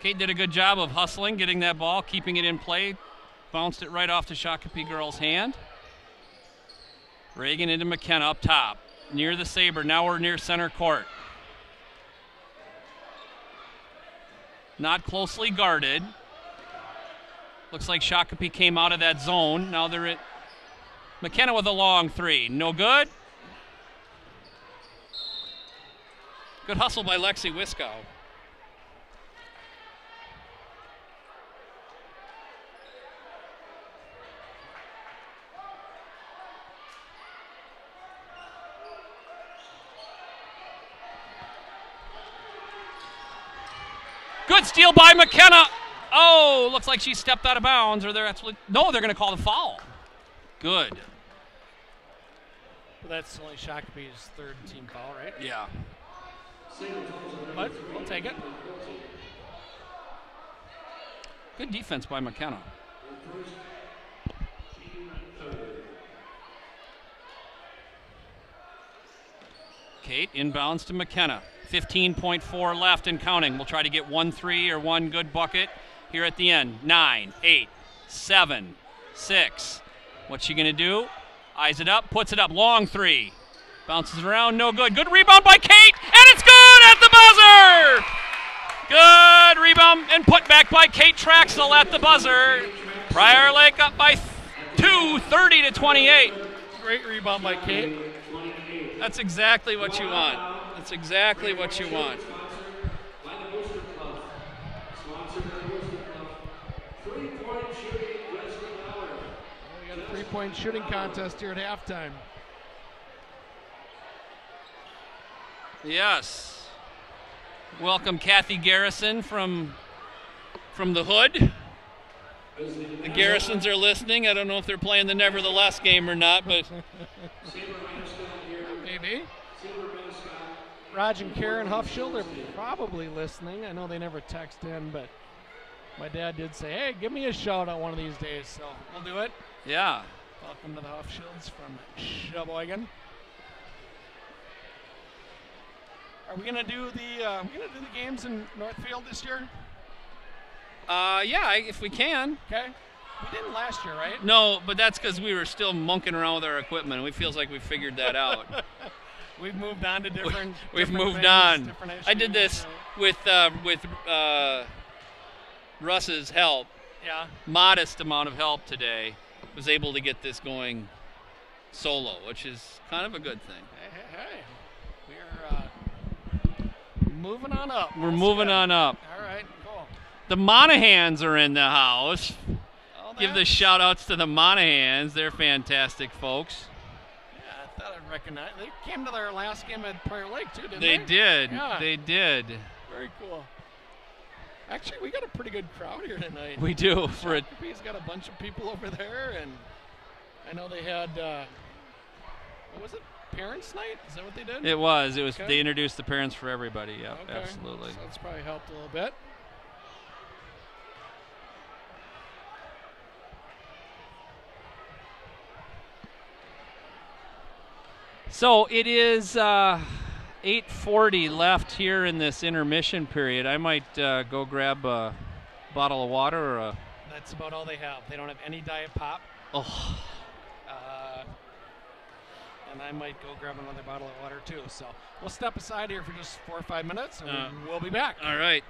Kate did a good job of hustling, getting that ball, keeping it in play. Bounced it right off the Shakopee girl's hand. Reagan into McKenna up top. Near the Sabre. Now we're near center court. Not closely guarded. Looks like Shakopee came out of that zone. Now they're at McKenna with a long three. No good. Good hustle by Lexi Wiskow. Good steal by McKenna. Oh, looks like she stepped out of bounds, or they're actually, no, they're going to call the foul. Good. Well, that's only Shakopee's third team foul, right? Yeah. But we'll take it. Good defense by McKenna. Kate inbounds to McKenna. 15.4 left and counting. We'll try to get 1 3 or one good bucket here at the end. 9, 8, 7, 6. What's she going to do? Eyes it up, puts it up. Long three. Bounces around, no good. Good rebound by Kate, and it's good at the buzzer! Good rebound and put back by Kate Traxel at the buzzer. Prior Lake up by 2, 30-28. Great rebound by Kate. That's exactly what you want. That's exactly what you want. We got a three-point shooting contest here at halftime. Yes. Welcome Kathy Garrison from the hood. The Garrisons are listening. I don't know if they're playing the Nevertheless game or not, but maybe. Raj and Karen Huffschild are probably listening. I know they never text in, but my dad did say, hey, give me a shout out one of these days, so we'll do it. Yeah. Welcome to the Huffschilds from Sheboygan. Are we gonna do the games in Northfield this year? Yeah, if we can. Okay. We didn't last year, right? No, but that's because we were still monkeying around with our equipment. It feels like we figured that out. We've moved on to different. We've different moved things, on. different I did issues, this with Russ's help. Yeah. Modest amount of help today. Was able to get this going solo, which is kind of a good thing. Hey. We're moving on up. We're That's moving good. on up. All right. Cool. The Monahans are in the house. Well, Give the shout outs to the Monahans. They're fantastic folks. Yeah, I thought I'd recognize. They came to their last game at Prior Lake too, didn't They they? did. Yeah. They did. Very cool. Actually, we got a pretty good crowd here tonight. We do. For it. Shakopee's got a bunch of people over there, and I know they had what was it? Parents' night? Is that what they did? It was. Okay. They introduced the parents for everybody. Yeah, Okay. absolutely. So that's probably helped a little bit. So it is 8:40 left here in this intermission period. I might go grab a bottle of water or a. That's about all they have. They don't have any Diet Pop. Oh. And I might go grab another bottle of water too. So we'll step aside here for just 4 or 5 minutes, and we'll be back. All right.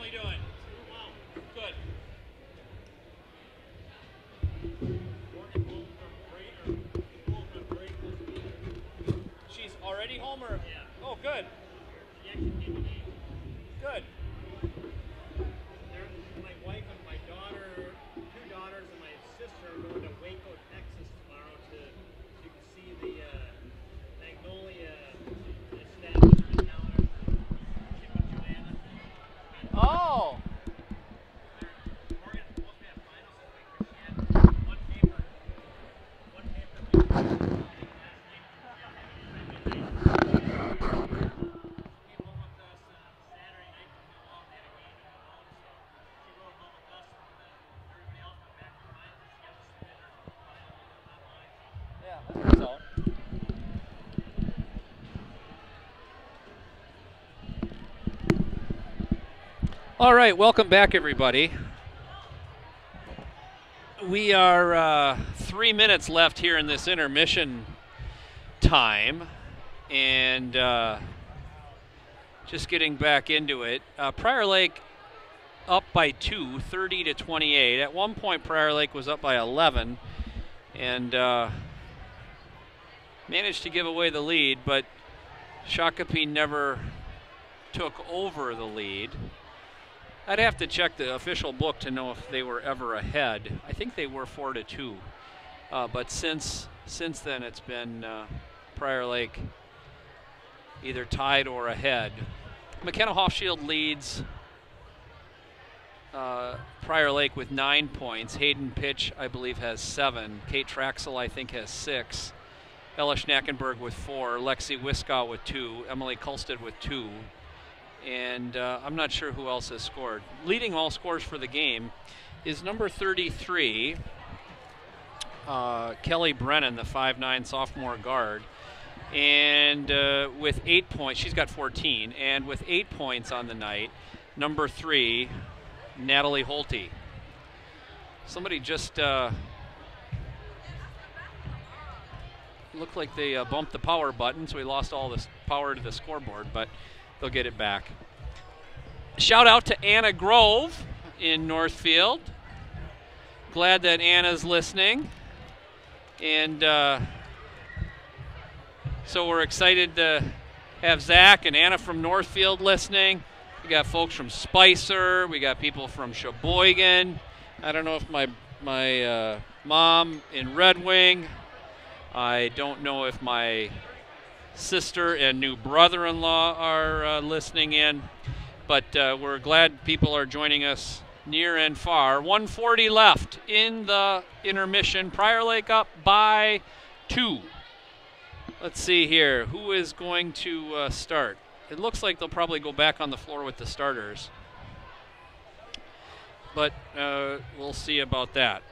Emily doing? Good. She's already home, or? Yeah. Oh, good. Good. My wife and my daughter, 2 daughters and my sister are going to Waco, Texas tomorrow to see the Magnolia establishment down there. Chip and Joanna. Oh. Morgan supposed to have finals this week, but she had one paper last night. All right, welcome back, everybody. We are 3 minutes left here in this intermission time, and just getting back into it. Prior Lake up by 2, 30-28. At one point, Prior Lake was up by 11, and managed to give away the lead, but Shakopee never took over the lead. I'd have to check the official book to know if they were ever ahead. I think they were 4-2, but since then it's been Prior Lake either tied or ahead. McKenna Hofschild leads Prior Lake with 9 points. Hayden Pitch, I believe, has 7. Kate Traxel, I think, has 6. Ella Schnackenberg with 4. Lexi Wiskow with 2. Emily Kulsted with 2. And I'm not sure who else has scored. Leading all scores for the game is number 33, Kelly Brennan, the 5'9" sophomore guard. And with 8 points, she's got 14. And with 8 points on the night, number 3, Natalie Holte. Somebody just looked like they bumped the power button, so we lost all this power to the scoreboard, but they'll get it back. Shout out to Anna Grove in Northfield. Glad that Anna's listening. And so we're excited to have Zach and Anna from Northfield listening. We got folks from Spicer. We got people from Sheboygan. I don't know if my mom in Red Wing. I don't know if my sister and new brother-in-law are listening in, but we're glad people are joining us near and far. 1:40 left in the intermission. Prior Lake up by 2. Let's see here. Who is going to start? It looks like they'll probably go back on the floor with the starters, but we'll see about that.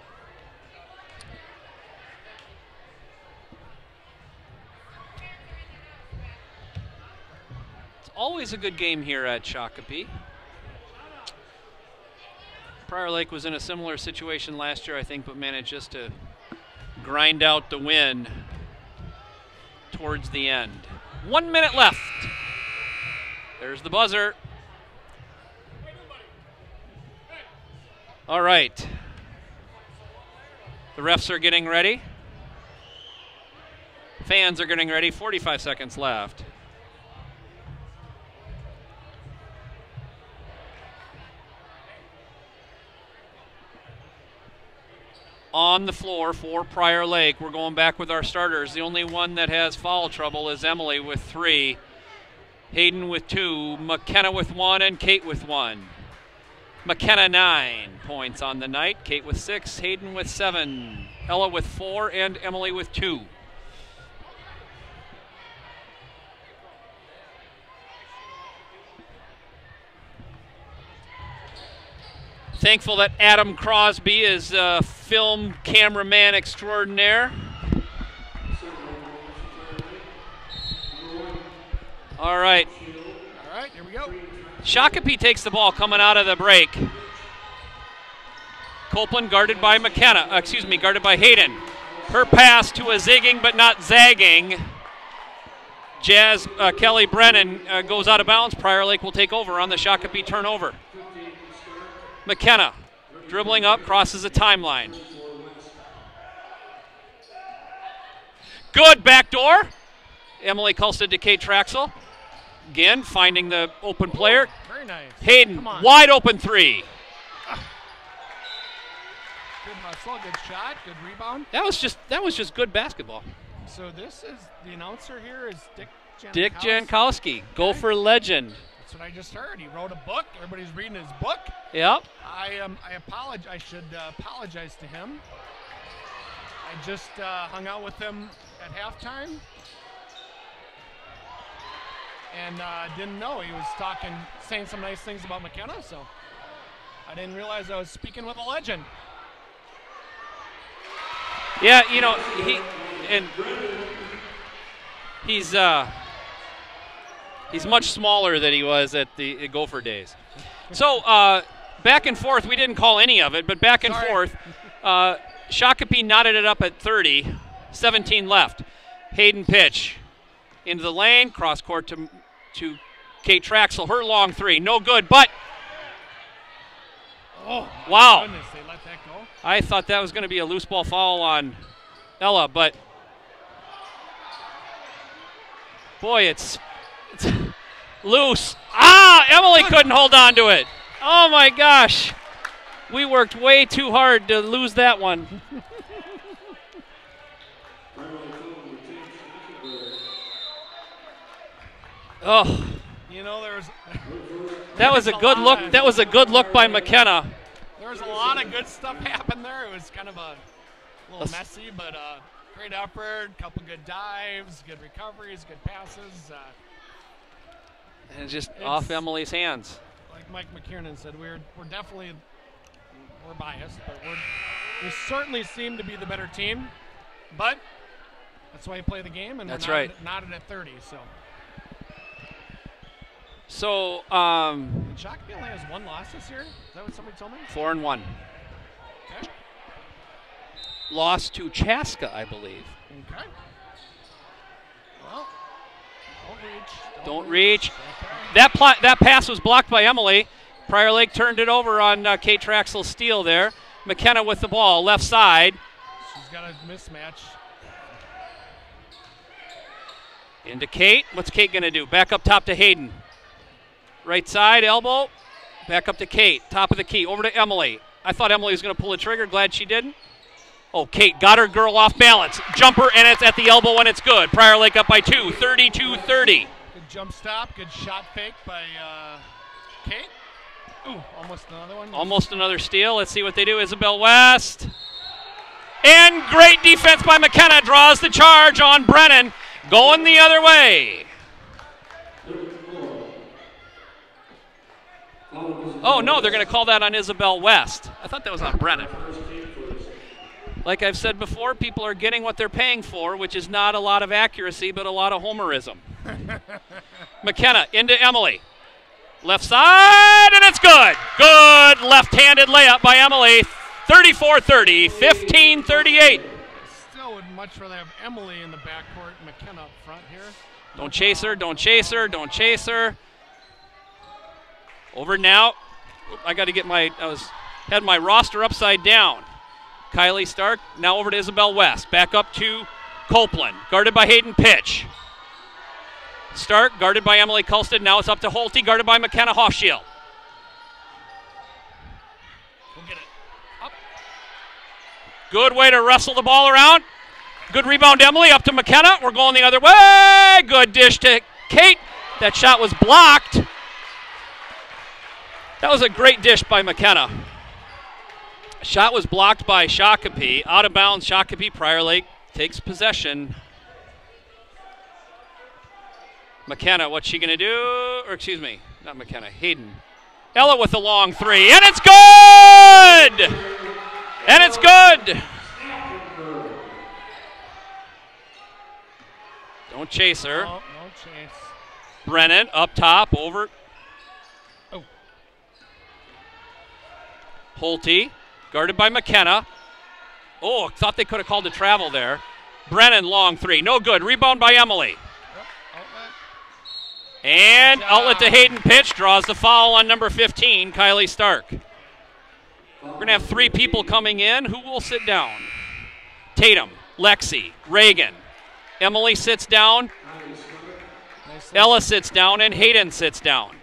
Always a good game here at Shakopee. Prior Lake was in a similar situation last year, I think, but managed just to grind out the win towards the end. 1 minute left. There's the buzzer. All right. The refs are getting ready. Fans are getting ready. 45 seconds left. On the floor for Prior Lake. We're going back with our starters. The only one that has foul trouble is Emily with 3, Hayden with 2, McKenna with 1, and Kate with 1. McKenna 9 points on the night, Kate with 6, Hayden with 7, Ella with 4, and Emily with 2. Thankful that Adam Crosby is film cameraman extraordinaire. All right. All right, here we go. Shakopee takes the ball coming out of the break. Copeland guarded by guarded by Hayden. Her pass to a zigging but not zagging Kelly Brennan goes out of bounds. Prior Lake will take over on the Shakopee turnover. McKenna dribbling up, crosses the timeline. Good backdoor. Emily Kulstad to Kate Traxel. Again, finding the open player. Very nice. Hayden, wide open three. Good hustle, good shot, good rebound. That was just good basketball. So this is, the announcer here is Dick Jankowski. Dick Jankowski, Gopher legend. That's what I just heard. He wrote a book. Everybody's reading his book. Yep. I apologize. I should apologize to him. I just hung out with him at halftime, and didn't know he was saying some nice things about McKenna. So I didn't realize I was speaking with a legend. Yeah, he's much smaller than he was at the Gopher days. So back and forth, we didn't call any of it, but back and forth, Shakopee knotted it up at 30, 17 left. Hayden pitch into the lane, cross court to Kate Traxel. Her long three, no good, but wow. Goodness, they let that go. I thought that was going to be a loose ball foul on Ella, but boy, it's loose. Emily couldn't hold on to it. Oh my gosh. We worked way too hard to lose that one. Oh. That was a good look. That was a good look by McKenna. There was a lot of good stuff happened there. It was kind of a little messy, but great effort, couple good dives, good recoveries, good passes. And just off Emily's hands. Like Mike McKiernan said, we're definitely biased, but we certainly seem to be the better team. But that's why you play the game, and that's we're right. Knotted at 30. So Shakopee only has one loss this year? Is that what somebody told me? 4-1. Okay. Lost to Chaska, I believe. Okay. Well, don't reach. That pass was blocked by Emily. Prior Lake turned it over on Kate Traxel's steal there. McKenna with the ball, left side. She's got a mismatch. Into Kate. What's Kate going to do? Back up top to Hayden. Right side, elbow. Back up to Kate. Top of the key. Over to Emily. I thought Emily was going to pull the trigger. Glad she didn't. Oh, Kate got her girl off balance. Jumper, and it's at the elbow, and it's good. Prior Lake up by 2, 32-30. Good jump stop. Good shot fake by Kate. Ooh, almost another one. Almost another steal. Let's see what they do. Isabel West. And great defense by McKenna. Draws the charge on Brennan. Going the other way. Oh, no, they're going to call that on Isabel West. I thought that was on Brennan. Like I've said before, people are getting what they're paying for, which is not a lot of accuracy, but a lot of homerism. McKenna into Emily. Left side, and it's good. Good left-handed layup by Emily. 34-30, 15-38. Still would much rather have Emily in the backcourt, McKenna up front here. Don't chase her, don't chase her, don't chase her. Over now. I got to get had my roster upside down. Kylie Stark, now over to Isabel West. Back up to Copeland, guarded by Hayden Pitch. Stark, guarded by Emily Kulstad. Now it's up to Holte, guarded by McKenna Hochschild. We'll get it. Up. Good way to wrestle the ball around. Good rebound, Emily, up to McKenna. We're going the other way. Good dish to Kate. That shot was blocked. That was a great dish by McKenna. Shot was blocked by Shakopee. Out of bounds, Shakopee. Prior Lake takes possession. McKenna, what's she going to do? Or excuse me, not McKenna, Hayden. Ella with the long three, and it's good! And it's good! Don't chase her. No chase. Brennan up top, over. Oh. Holte, guarded by McKenna. Oh, thought they could have called a travel there. Brennan, long three, no good. Rebound by Emily. And outlet to Hayden Pitch, draws the foul on number 15, Kylie Stark. We're going to have 3 people coming in. Who will sit down? Tatum, Lexi, Reagan. Emily sits down. Ella sits down, and Hayden sits down.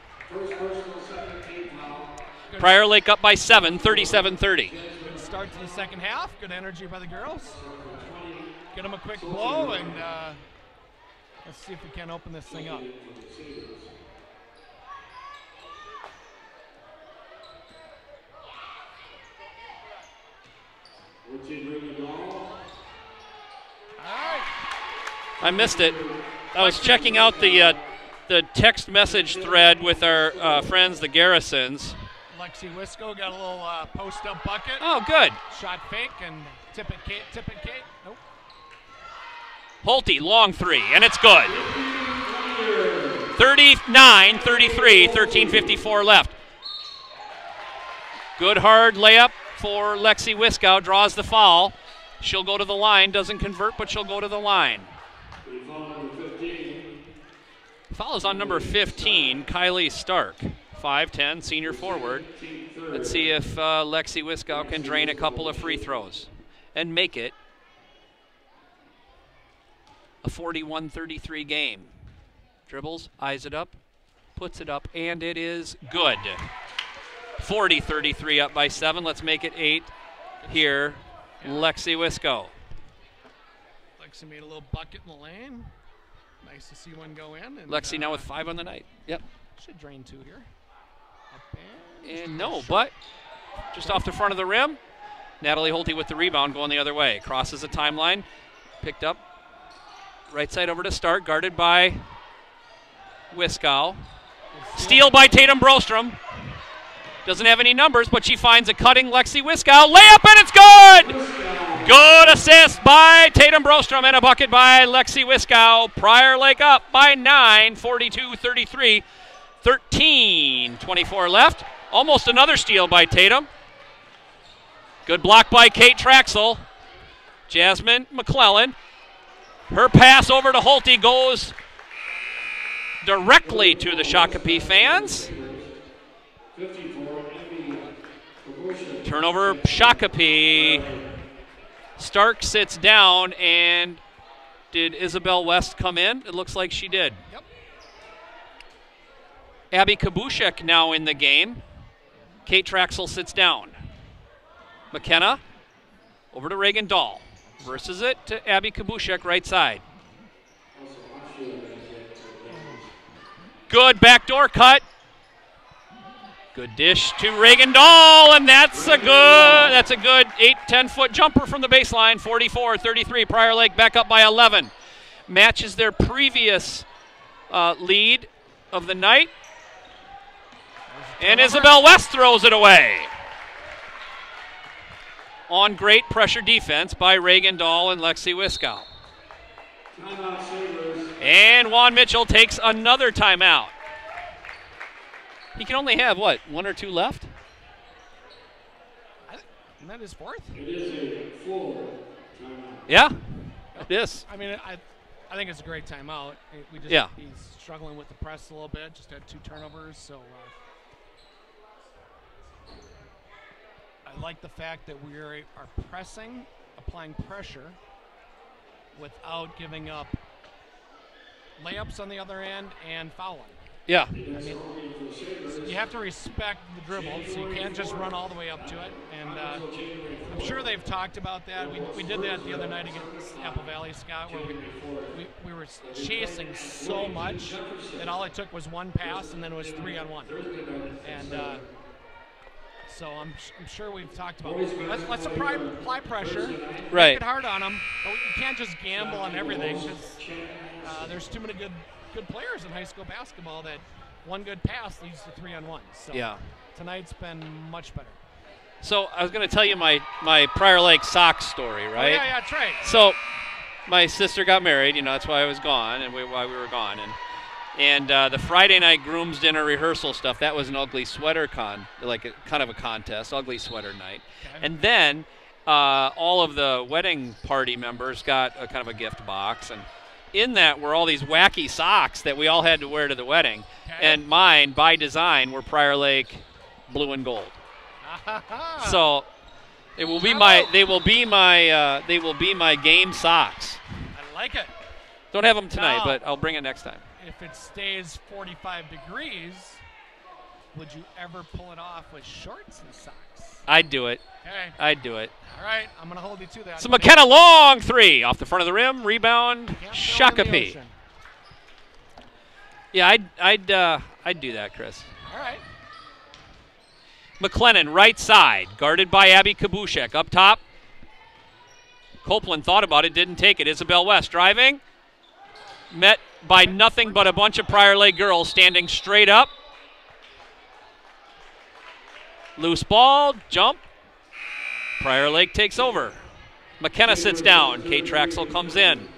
Prior Lake up by 7, 37-30. Good start to the second half. Good energy by the girls. Get them a quick blow, and let's see if we can open this thing up. I missed it. I was checking out the text message thread with our friends, the Garrisons. Lexi Wisco got a little post-up bucket. Oh, good. Shot fake and tip it, Kate. Nope. Holte, long 3, and it's good. 39-33, 13:54 left. Good hard layup for Lexi Wisco, draws the foul. She'll go to the line, doesn't convert, but she'll go to the line. Foul is on number 15, Kylie Stark, 5'10", senior forward. Let's see if Lexi Wisco can drain a couple of free throws and make it a 41-33 game. Dribbles, eyes it up, puts it up, and it is good. 40-33 up by 7. Let's make it 8 here. Lexi Wisco. Lexi made a little bucket in the lane. Nice to see one go in. And, Lexi now with 5 on the night. Yep. Should drain 2 here. Up and no, but just off the front of the rim. Natalie Holte with the rebound going the other way. Crosses the timeline. Picked up. Right side over to Stark, guarded by Wisco. Steal by Tatum Brostrom. Doesn't have any numbers, but she finds a cutting Lexi Wisco. Layup, and it's good! Good assist by Tatum Brostrom and a bucket by Lexi Wisco. Prior Lake up by 9, 42-33. 13:24 left. Almost another steal by Tatum. Good block by Kate Traxel. Jasmine McClellan. Her pass over to Holte goes directly to the Shakopee fans. Turnover, Shakopee. Stark sits down, and did Isabel West come in? It looks like she did. Yep. Abby Kabushek now in the game. Kate Traxel sits down. McKenna over to Reagan Dahl. Versus it to Abby Kabushek, right side. Good backdoor cut. Good dish to Reagan Dahl, and that's a good 8-10 foot jumper from the baseline. 44-33. Prior Lake back up by 11. Matches their previous lead of the night. And Isabel West throws it away. On great pressure defense by Reagan Dahl and Lexi Wisco. And Juan Mitchell takes another timeout. He can only have, what, 1 or 2 left? Isn't that his 4th? It is a full timeout. Yeah, it is. I mean, I think it's a great timeout. He's struggling with the press a little bit. Just had 2 turnovers, so I like the fact that we are pressing, applying pressure without giving up layups on the other end and fouling. Yeah. I mean, you have to respect the dribble, so you can't just run all the way up to it. And I'm sure they've talked about that. We did that the other night against Apple Valley, Scott, where we were chasing so much that all it took was 1 pass, and then it was 3-on-1. And so I'm sure we've talked about it. Let's apply pressure. Right. Make it hard on them. But you can't just gamble on everything, because there's too many good players in high school basketball that 1 good pass leads to 3-on-1. So yeah. Tonight's been much better. So I was going to tell you my Prior Lake Sox story, right? Oh, yeah, that's right. So my sister got married, that's why I was gone and why we were gone. And the Friday night groom's dinner rehearsal stuff, that was an ugly sweater kind of a contest, ugly sweater night. Okay. And then all of the wedding party members got a kind of a gift box, and in that were all these wacky socks that we all had to wear to the wedding. Okay. And mine, by design, were Prior Lake blue and gold. So it will be they will be my game socks. I like it. Don't have them tonight, Now, but I'll bring it next time. If it stays 45 degrees, would you ever pull it off with shorts and socks? I'd do it. Okay. I'd do it. All right, I'm going to hold you to that. So McKenna long three off the front of the rim, rebound, Shakopee. Yeah, I'd do that, Chris. All right. McLennan, right side, guarded by Abby Kabushek. Up top, Copeland thought about it, didn't take it. Isabel West driving, met by nothing but a bunch of Prior Lake girls standing straight up. Loose ball, jump. Prior Lake takes over. McKenna sits down. Kate Traxel comes in.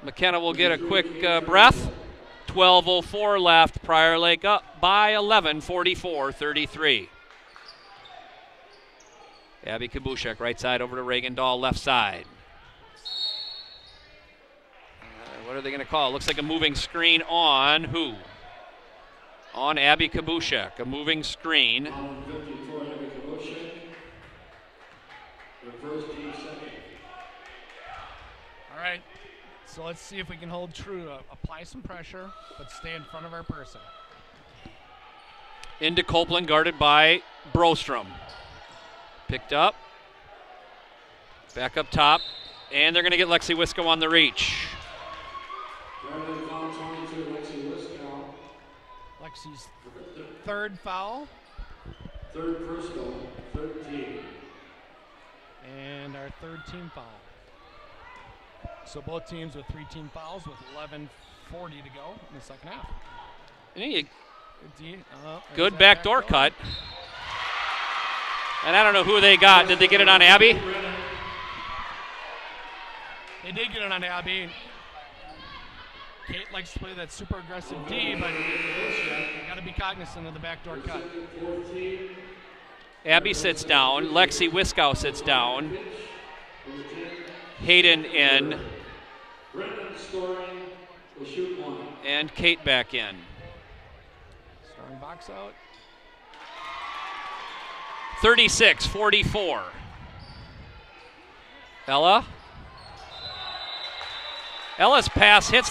McKenna will get a quick breath. 12:04 left. Prior Lake up by 11, 44-33. Abby Kabushek, right side over to Reagan Dahl, left side. What are they going to call? Looks like a moving screen on who? On Abby Kabushek. A moving screen. On 54, Abby Kabushek. The first team second. All right. So let's see if we can hold true. Apply some pressure, but stay in front of our person. Into Copeland, guarded by Brostrom. Picked up. Back up top. And they're going to get Lexi Wisco on the reach. Lexi's third foul. Third personal, 13. And our third team foul. So both teams with 3 team fouls with 11:40 to go in the second half. Good backdoor cut. And I don't know who they got. Did they get it on Abby? They did get it on Abby. Kate likes to play that super aggressive D, but you got to be cognizant of the backdoor cut. Abby sits down. Lexi Wisco sits down. Hayden in. And Kate back in. Starting box out. 36-44. Ella's pass hit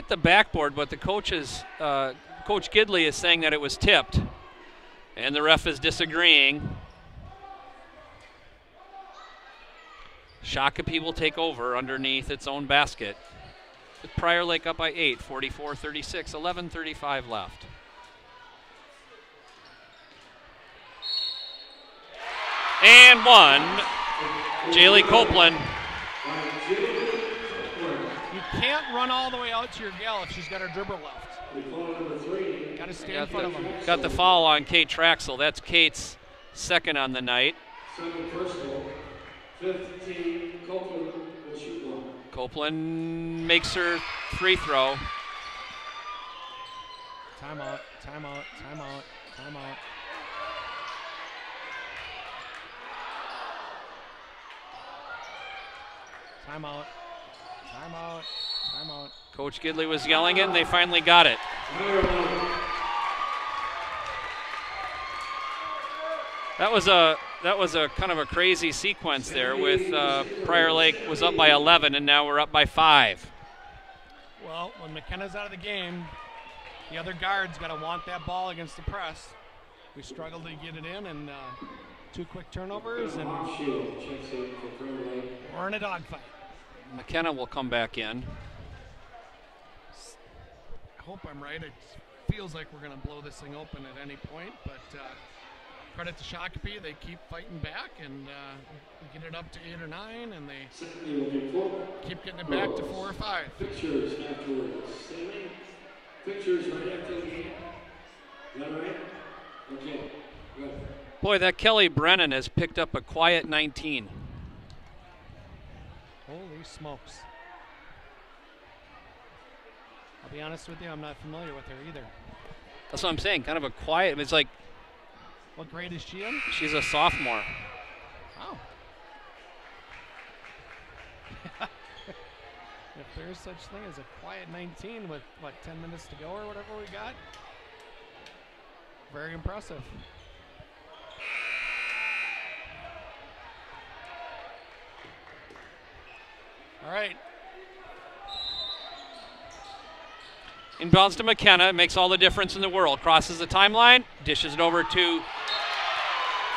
the backboard, but the Coach Gidley is saying that it was tipped, and the ref is disagreeing. Shakopee will take over underneath its own basket. With Prior Lake up by 8, 44-36, 11:35 left. And one, Jaylee Copeland. You can't run all the way out to your gal if she's got her dribble left. Got to stay in front of them. Got the foul on Kate Traxel. That's Kate's second on the night. Second personal, 15, Copeland will shoot one. Copeland makes her free throw. Timeout, timeout, timeout, timeout. Timeout, timeout, timeout. Coach Gidley was yelling it, and they finally got it. That was a kind of a crazy sequence there with Prior Lake was up by 11, and now we're up by 5. Well, when McKenna's out of the game, the other guard's got to want that ball against the press. We struggled to get it in, and 2 quick turnovers, and we're in a dogfight. McKenna will come back in. I hope I'm right. It feels like we're going to blow this thing open at any point, but credit to Shakopee. They keep fighting back and get it up to 8 or 9, and they keep getting it back to 4 or 5. Pictures afterwards. Pictures right after the game. Is that right? Okay, good. Boy, that Kelly Brennan has picked up a quiet 19. Holy smokes. I'll be honest with you, I'm not familiar with her either. That's what I'm saying, kind of a quiet, it's like... What grade is she in? She's a sophomore. Oh. If there's such thing as a quiet 19 with, what, 10 minutes to go or whatever we got. Very impressive. All right. Inbounds to McKenna. Makes all the difference in the world. Crosses the timeline. Dishes it over to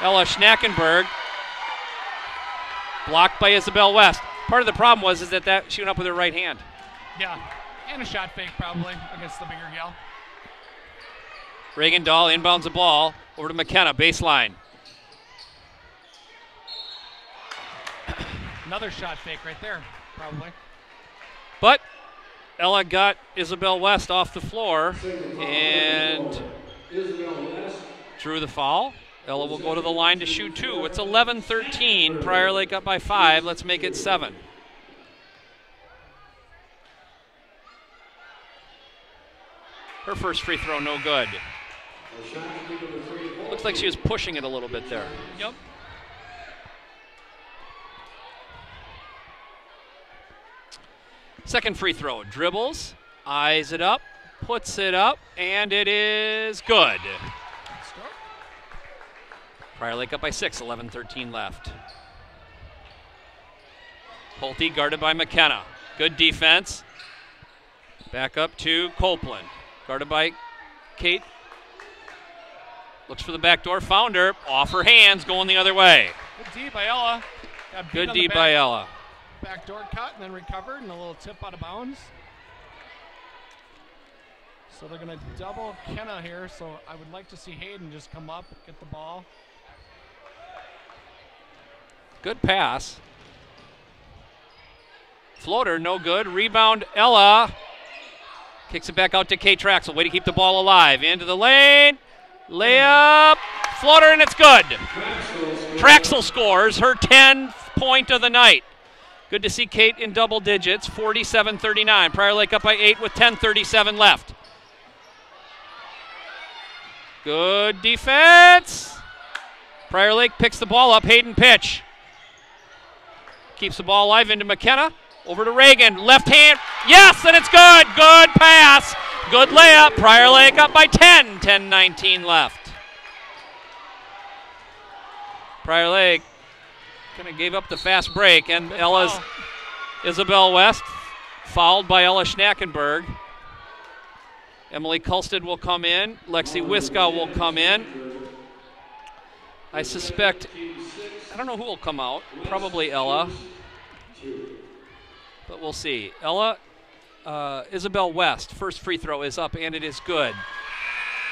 Ella Schnackenberg. Blocked by Isabel West. Part of the problem was that she went up with her right hand. Yeah. And a shot fake probably against the bigger gal. Reagan Dahl inbounds the ball over to McKenna. Baseline. Another shot fake right there, probably. But Ella got Isabel West off the floor and drew the foul. Ella will go to the line to shoot 2. It's 11-13. Prior Lake up by 5. Let's make it 7. Her first free throw, no good. Looks like she was pushing it a little bit there. Yep. Second free throw, dribbles, eyes it up, puts it up, and it is good. Prior Lake up by 6, 11-13 left. Pulte guarded by McKenna. Good defense. Back up to Copeland. Guarded by Kate. Looks for the back door, found her. Off her hands, going the other way. Good D by Ella. Good D by Ella. Backdoor cut and then recovered and a little tip out of bounds. So they're going to double Kenna here. So I would like to see Hayden just come up, get the ball. Good pass. Floater, no good. Rebound, Ella. Kicks it back out to Kate Traxel. Way to keep the ball alive. Into the lane. Layup. Floater, and it's good. Traxel scores her 10th point of the night. Good to see Kate in double digits, 47-39. Prior Lake up by 8 with 10:37 left. Good defense. Prior Lake picks the ball up. Hayden pitch. Keeps the ball alive into McKenna. Over to Reagan. Left hand. Yes, and it's good. Good pass. Good layup. Prior Lake up by 10. 10:19 left. Prior Lake kind of gave up the fast break, and Ella's Isabel West fouled by Ella Schnackenberg. Emily Kulsted will come in. Lexi Wiskow will come in. I suspect, I don't know who will come out. Probably Ella. But we'll see. Ella, Isabel West, first free throw is up, and it is good.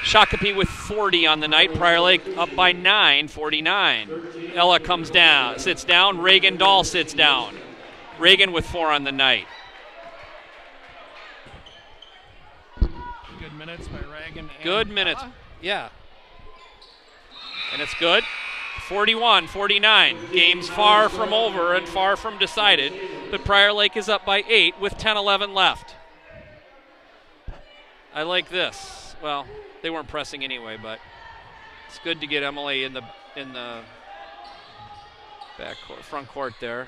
Shakopee with 40 on the night. Prior Lake up by 9, 49. Ella comes down, sits down. Reagan Dahl sits down. Reagan with 4 on the night. Good minutes by Reagan. Good minutes, yeah. And it's good. 41-49. Game's far from over and far from decided, but Prior Lake is up by 8 with 10:11 left. I like this. Well, they weren't pressing anyway, but it's good to get Emily in the back court, front court there.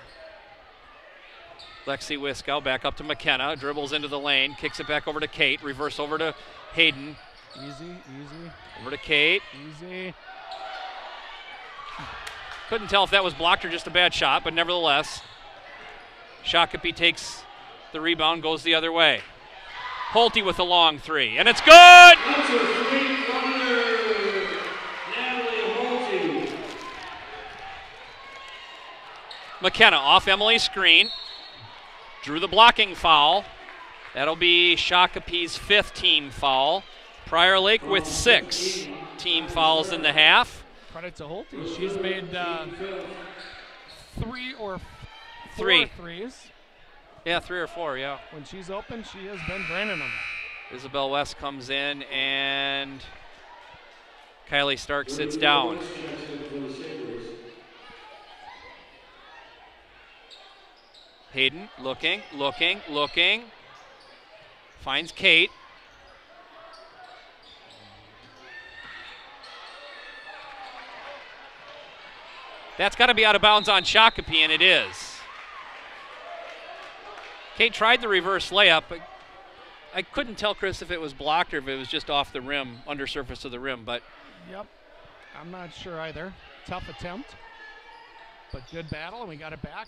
Lexi Wiskow back up to McKenna, dribbles into the lane, kicks it back over to Kate, reverse over to Hayden. Easy. Over to Kate. Easy. Couldn't tell if that was blocked or just a bad shot, but nevertheless, Shakopee takes the rebound, goes the other way. Pulte with a long 3, and it's good! McKenna off Emily's screen, drew the blocking foul. That'll be Shakopee's 5th team foul. Prior Lake with 6 team fouls in the half. Credit to Holte. She's made 3 or 4 threes. Yeah, 3 or 4, yeah. When she's open, she has been draining them. Isabel West comes in, and Kylie Stark sits down. Hayden looking. Finds Kate. That's got to be out of bounds on Shakopee, and it is. Kate tried the reverse layup, but I couldn't tell, Chris, if it was blocked or if it was just off the rim, under surface of the rim. But Yep. I'm not sure either. Tough attempt, but good battle, and we got it back.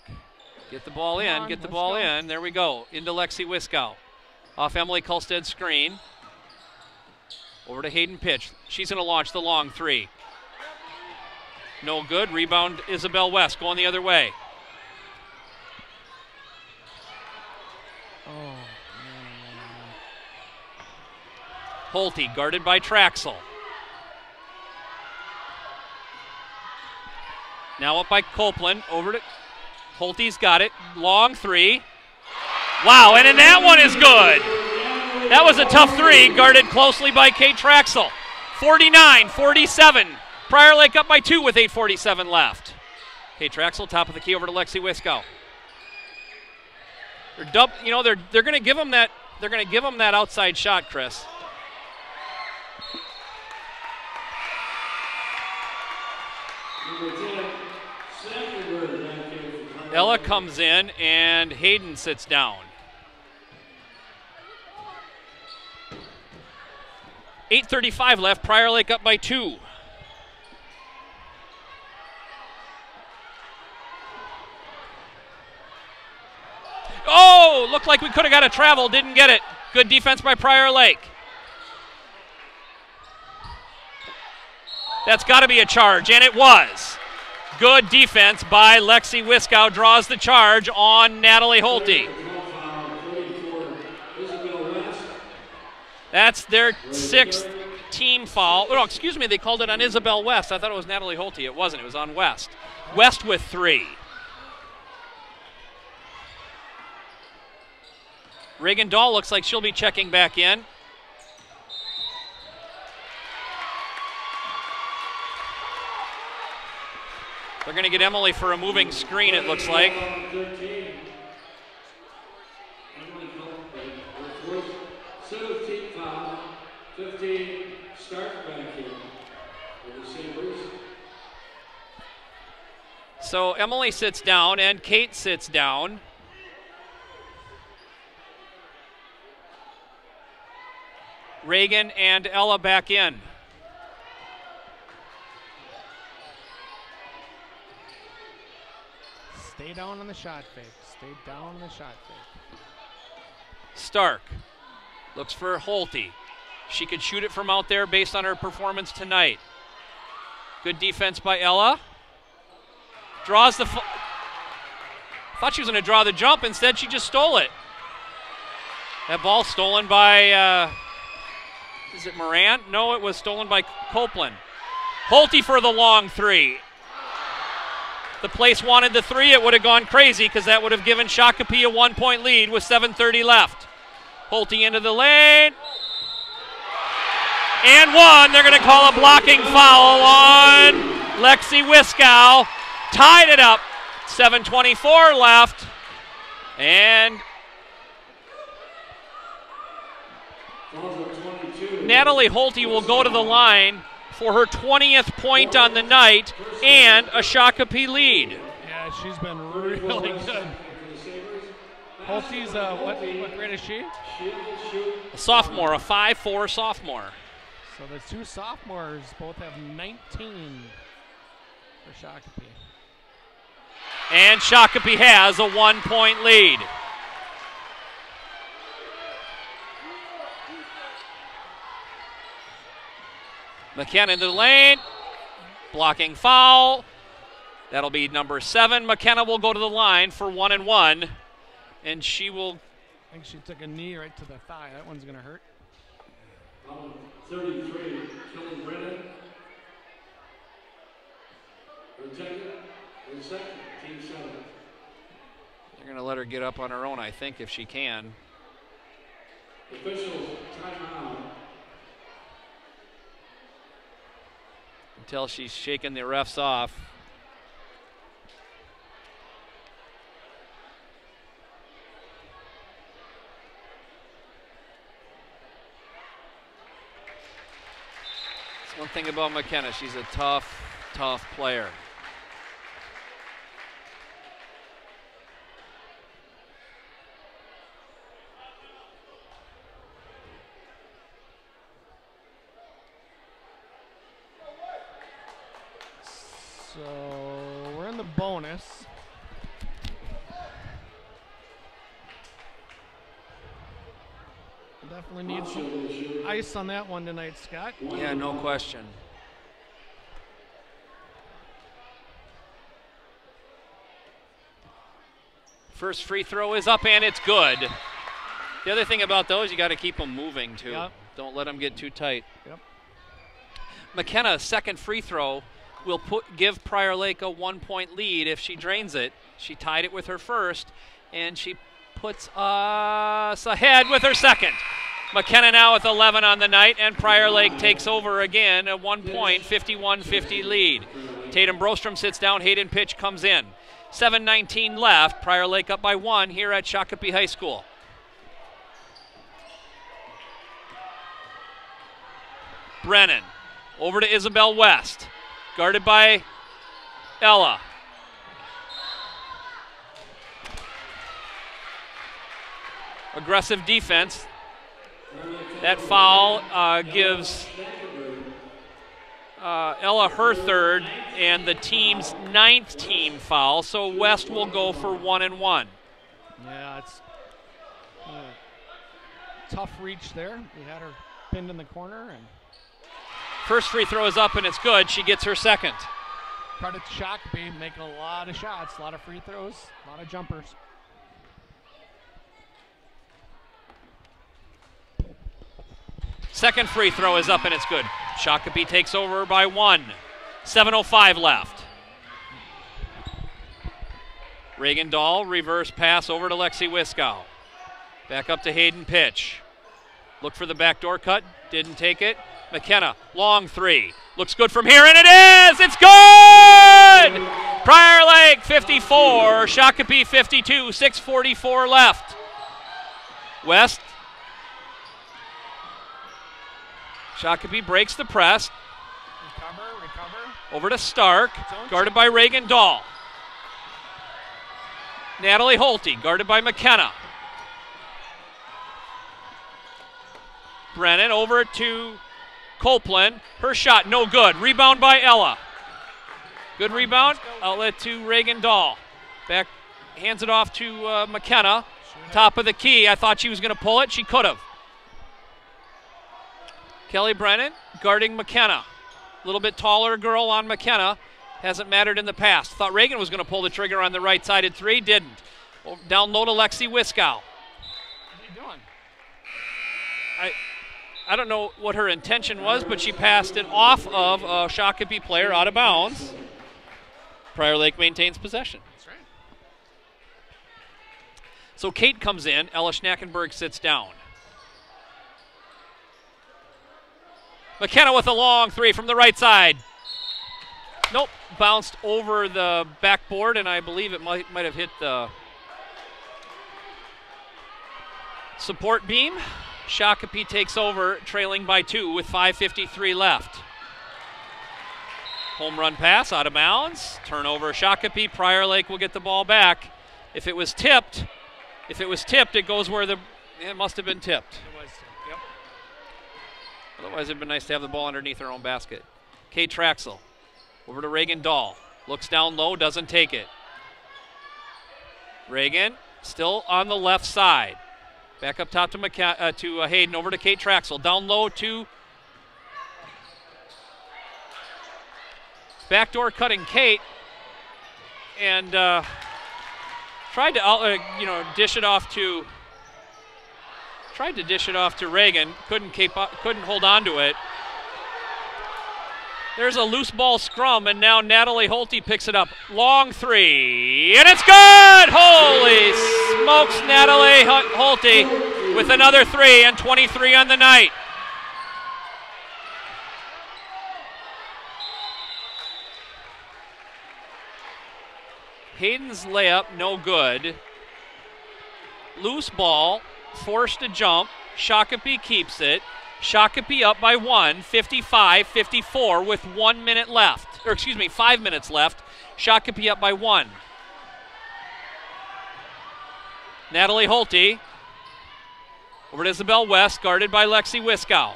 Get the ball in, get the ball in. There we go. Into Lexi Wiskow. Off Emily Kulsted's screen. Over to Hayden Pitch. She's going to launch the long three. No good. Rebound, Isabel West going the other way. Oh. Holte guarded by Traxel. Now up by Copeland. Over to Holte's got it. Long three. Wow, and then that one is good. That was a tough three, guarded closely by Kate Traxel. 49-47. Prior Lake up by 2 with 8:47 left. Kate Traxel, top of the key, over to Lexi Wiskow. They're going to give them that. They're going to give them that outside shot, Chris. Ella comes in and Hayden sits down. 8:35 left. Prior Lake up by 2. Oh, looked like we could have got a travel. Didn't get it. Good defense by Prior Lake. That's got to be a charge, and it was. Good defense by Lexi Wiskow. Draws the charge on Natalie Holte. That's their 6th team foul. Oh, excuse me, they called it on Isabel West. I thought it was Natalie Holte. It wasn't. It was on West. West with 3. Reagan Dahl looks like she'll be checking back in. They're going to get Emily for a moving screen, it looks like. 15 start back here for the Sabres. So Emily sits down and Kate sits down. Reagan and Ella back in. Stay down on the shot fake. Stay down on the shot fake. Stark looks for Holte. She could shoot it from out there based on her performance tonight. Good defense by Ella. Draws the... Thought she was going to draw the jump. Instead, she just stole it. That ball stolen by... is it Moran? No, it was stolen by Copeland. Holte for the long 3. The place wanted the 3. It would have gone crazy because that would have given Shakopee a 1-point lead with 7:30 left. Holte into the lane. And 1. They're going to call a blocking foul on Lexi Wiskow. Tied it up. 7:24 left. And Natalie Holte will go to the line for her 20th point on the night and a Shakopee lead. Yeah, she's been really good. Holte's, what grade is she? A sophomore, a 5'4" sophomore. So the 2 sophomores both have 19 for Shakopee. And Shakopee has a 1-point lead. McKenna into the lane. Blocking foul. That'll be number 7. McKenna will go to the line for 1-1. And she will... I think she took a knee right to the thigh. That one's going to hurt. 33, Kelly Brennan. Protected. And second, team 7. They're going to let her get up on her own, I think, if she can. Officials, timeout. Until she's shaking the refs off. That's one thing about McKenna. She's a tough, tough player. So we're in the bonus. Definitely need some ice on that one tonight, Scott. Yeah, no question. First free throw is up and it's good. The other thing about those, you got to keep them moving too. Yep. Don't let them get too tight. Yep. McKenna's second free throw will give Prior Lake a 1-point lead if she drains it. She tied it with her first, and she puts us ahead with her second. McKenna now with 11 on the night, and Prior Lake takes over again, a 1-point, 51-50 lead. Tatum Brostrom sits down, Hayden Pitch comes in. 7:19 left, Prior Lake up by 1 here at Shakopee High School. Brennan over to Isabel West, guarded by Ella. Aggressive defense. That foul gives Ella her third and the team's 9th team foul, so West will go for 1 and 1. Yeah, it's tough reach there. We had her pinned in the corner. And first free throw is up and it's good. She gets her second. credit to Shakopee, making a lot of shots, a lot of free throws, a lot of jumpers. Second free throw is up and it's good. Shakopee takes over by 1. 7:05 left. Reagan Dahl, reverse pass over to Lexi Wiskow. Back up to Hayden Pitch. Look for the backdoor cut, didn't take it. McKenna, long three. Looks good from here, and it is! It's good! Prior Lake 54, Shakopee 52, 6:44 left. West. Shakopee breaks the press. Recover. Over to Stark, guarded by Reagan Dahl. Natalie Holte, guarded by McKenna. Brennan over to Copeland. Her shot, no good. Rebound by Ella. Good rebound. Outlet to Reagan Dahl. Back, hands it off to McKenna. Top of the key. I thought she was going to pull it. She could have. Kelly Brennan guarding McKenna. A little bit taller girl on McKenna. Hasn't mattered in the past. Thought Reagan was going to pull the trigger on the right-sided three. Didn't. Down low to Lexi Wiskow. What are you doing? I don't know what her intention was, but she passed it off of a Shakopee player out of bounds. Prior Lake maintains possession. That's right. So Kate comes in. Ella Schnackenberg sits down. McKenna with a long three from the right side. Nope, bounced over the backboard, and I believe it might have hit the support beam. Shakopee takes over, trailing by 2 with 5:53 left. Home run pass out of bounds. Turnover Shakopee. Prior Lake will get the ball back. If it was tipped, it goes where it must have been tipped. It was. Yep. Otherwise, it'd been nice to have the ball underneath her own basket. Kate Traxel over to Reagan Dahl. Looks down low, doesn't take it. Reagan still on the left side. Back up top to Hayden, over to Kate Traxel. Down low to backdoor cutting Kate, and tried to dish it off to Reagan. Couldn't hold on to it. There's a loose ball scrum, and now Natalie Holte picks it up. Long three, and it's good! Holy smokes, Natalie Holte with another three and 23 on the night. Hayden's layup, no good. Loose ball, forced to jump. Shakopee keeps it. Shakopee up by 1, 55-54 with 1 minute left. 5 minutes left. Shakopee up by 1. Natalie Holte over to Isabel West, guarded by Lexi Wiskow.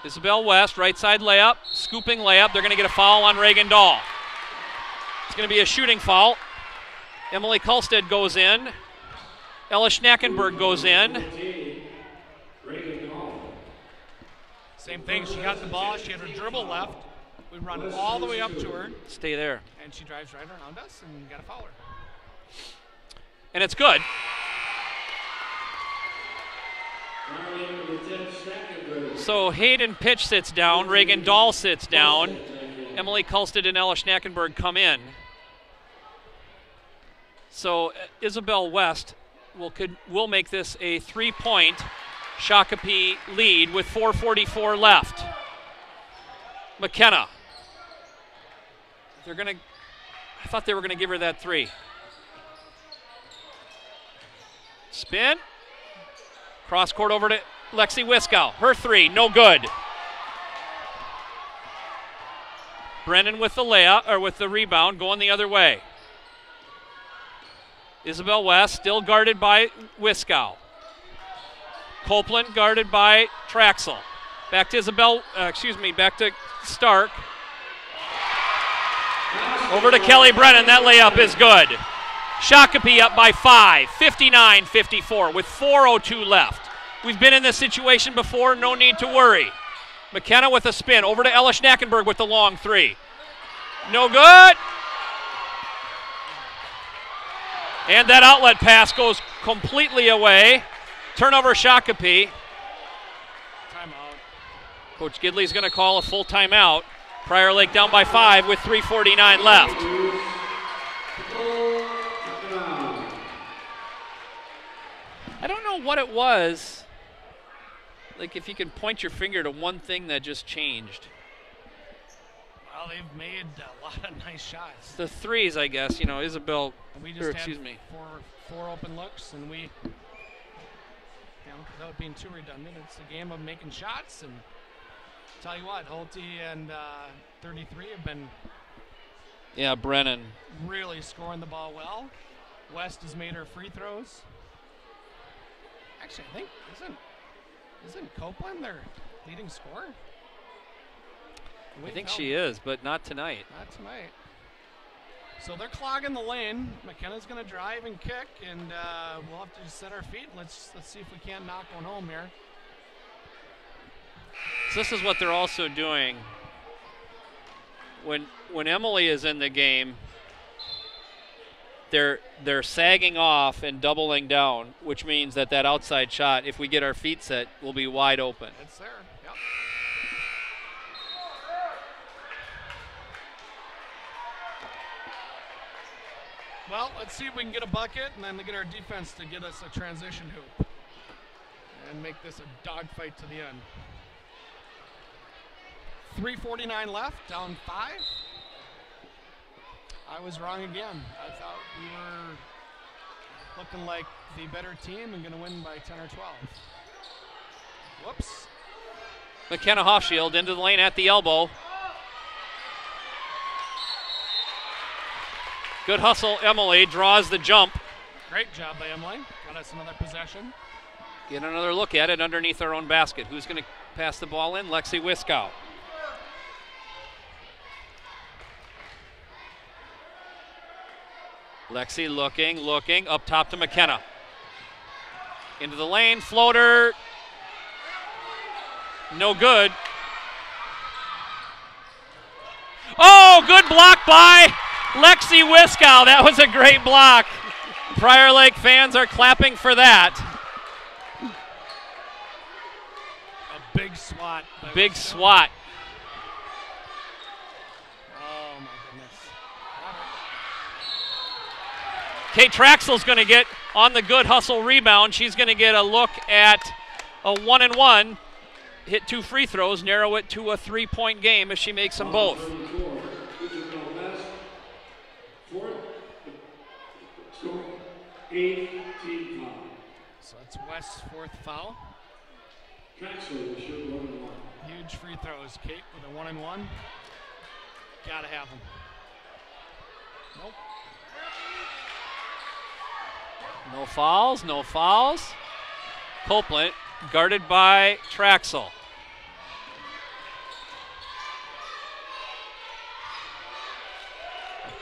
Isabel West, right side layup, scooping layup. They're going to get a foul on Reagan Dahl. It's going to be a shooting foul. Emily Kulstead goes in. Ella Schnackenberg goes in. Same thing, she got the ball, she had her dribble left. We run all the way up to her. Stay there. And she drives right around us and got a foul her. And it's good. So Hayden Pitch sits down, Reagan Dahl sits down, Emily Kulstead and Ella Schnackenberg come in. So Isabel West will make this a 3-point Shakopee lead with 4:44 left. McKenna. I thought they were gonna give her that 3. Spin. Cross court over to Lexi Wiskow. Her 3, no good. Brennan with the layup, or with the rebound, going the other way. Isabel West still guarded by Wiskow. Copeland guarded by Traxel. Back to back to Stark. Over to Kelly Brennan. That layup is good. Shakopee up by 5, 59-54 with 4:02 left. We've been in this situation before, no need to worry. McKenna with a spin. Over to Ella Schnackenberg with the long 3. No good. And that outlet pass goes completely away. Turnover Shakopee. Timeout. Coach Gidley's going to call a full timeout. Prior Lake down by 5 with 3:49 left. I don't know what it was. Like if you can point your finger to one thing that just changed. Well, they've made a lot of nice shots. The threes, I guess. You know, Isabel. And we just had four open looks, and we, without being too redundant, it's a game of making shots. And tell you what, Holte and 33 have been. Yeah, Brennan. Really scoring the ball well. West has made her free throws. Actually, I think isn't Copeland their leading scorer? I think she is, but not tonight. Not tonight. So they're clogging the lane. McKenna's going to drive and kick, and we'll have to just set our feet. Let's see if we can't knock one home here. So this is what they're also doing. When Emily is in the game, they're sagging off and doubling down, which means that outside shot, if we get our feet set, will be wide open. It's there. Yep. Well, let's see if we can get a bucket and then to get our defense to get us a transition hoop and make this a dogfight to the end. 3:49 left, down 5. I was wrong again. I thought we were looking like the better team and going to win by 10 or 12. Whoops. McKenna Hofschild into the lane at the elbow. Good hustle, Emily draws the jump. Great job by Emily. Got us another possession. Get another look at it underneath our own basket. Who's going to pass the ball in? Lexi Wiskow. Lexi looking, up top to McKenna. Into the lane, floater. No good. Oh, good block by Lexi Wiskow. That was a great block. Prior Lake fans are clapping for that. A big swat. Big swat. Oh, my goodness. Kate Traxel's going to get on the good hustle rebound. She's going to get a look at a 1-and-1. Hit 2 free throws, narrow it to a 3-point game if she makes them both. So that's West's 4th foul. Huge free throws. Kate with a 1-and-1. Gotta have them. Nope. No fouls, no fouls. Copeland guarded by Traxel.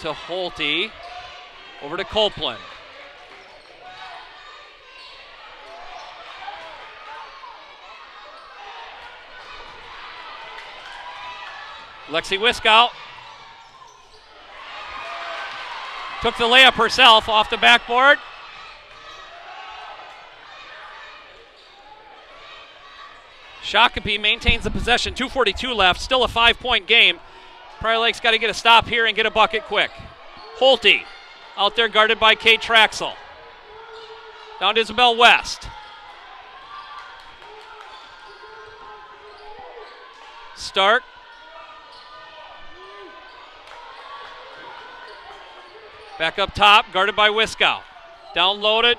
to Holte. Over to Copeland. Lexi Wiskow took the layup herself off the backboard. Shakopee maintains the possession, 2:42 left, still a 5-point game. Prior Lake's got to get a stop here and get a bucket quick. Holte out there guarded by Kate Traxel. Down to Isabel West. Stark. Back up top, guarded by Wiskow. Downloaded,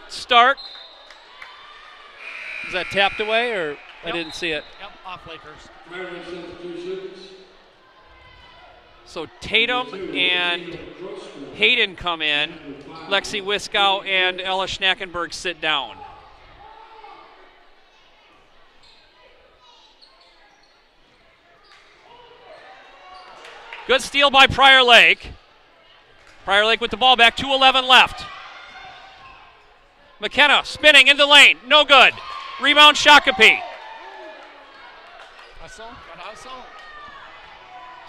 Stark. Is that tapped away, or I didn't see it? Yep, off Lakers. So Tatum and Hayden come in. Lexi Wiskow and Ella Schnackenberg sit down. Good steal by Prior Lake. Prior Lake with the ball back, 2:11 left. McKenna spinning in the lane, no good. Rebound Shakopee. Hustle, got hustle.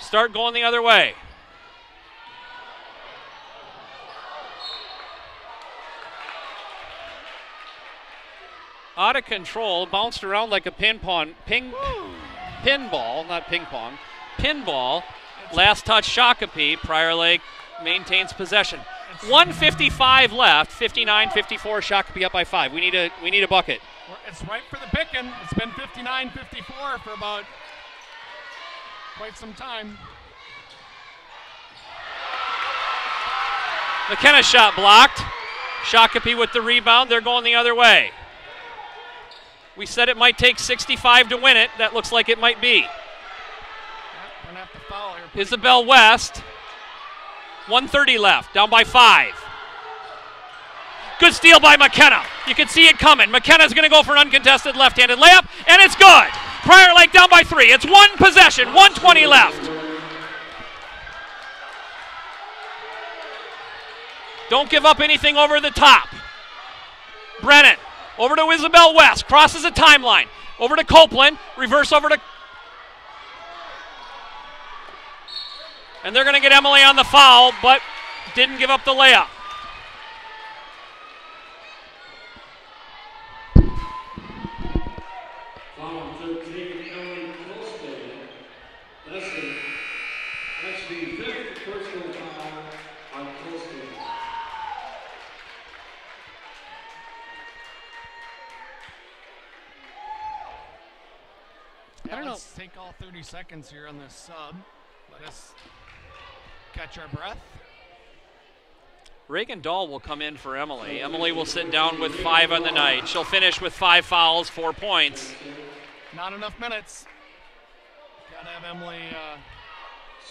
Start going the other way. Out of control, bounced around like a pinball, not ping pong, pinball. Last touch Shakopee. Prior Lake maintains possession. 1:55 left, 59-54, Shakopee up by 5. We need a bucket. It's right for the picking. It's been 59-54 for about quite some time. McKenna's shot blocked. Shakopee with the rebound. They're going the other way. We said it might take 65 to win it. That looks like it might be. Yep, we're gonna have to foul here. Isabel West. 1:30 left, down by 5. Good steal by McKenna. You can see it coming. McKenna's going to go for an uncontested left-handed layup, and it's good. Prior Lake down by 3. It's one possession, 1:20 left. Don't give up anything over the top. Brennan over to Isabel West, crosses the timeline. Over to Copeland, reverse over to... And they're going to get Emily on the foul, but didn't give up the layup. Foul 13, Emily Colston. That's the 5th personal foul on Colston. I don't know. Let's take all 30 seconds here on this sub. Let us catch our breath. Reagan Dahl will come in for Emily. Emily will sit down with 5 on the night. She'll finish with 5 fouls, 4 points. Not enough minutes. Gotta have Emily,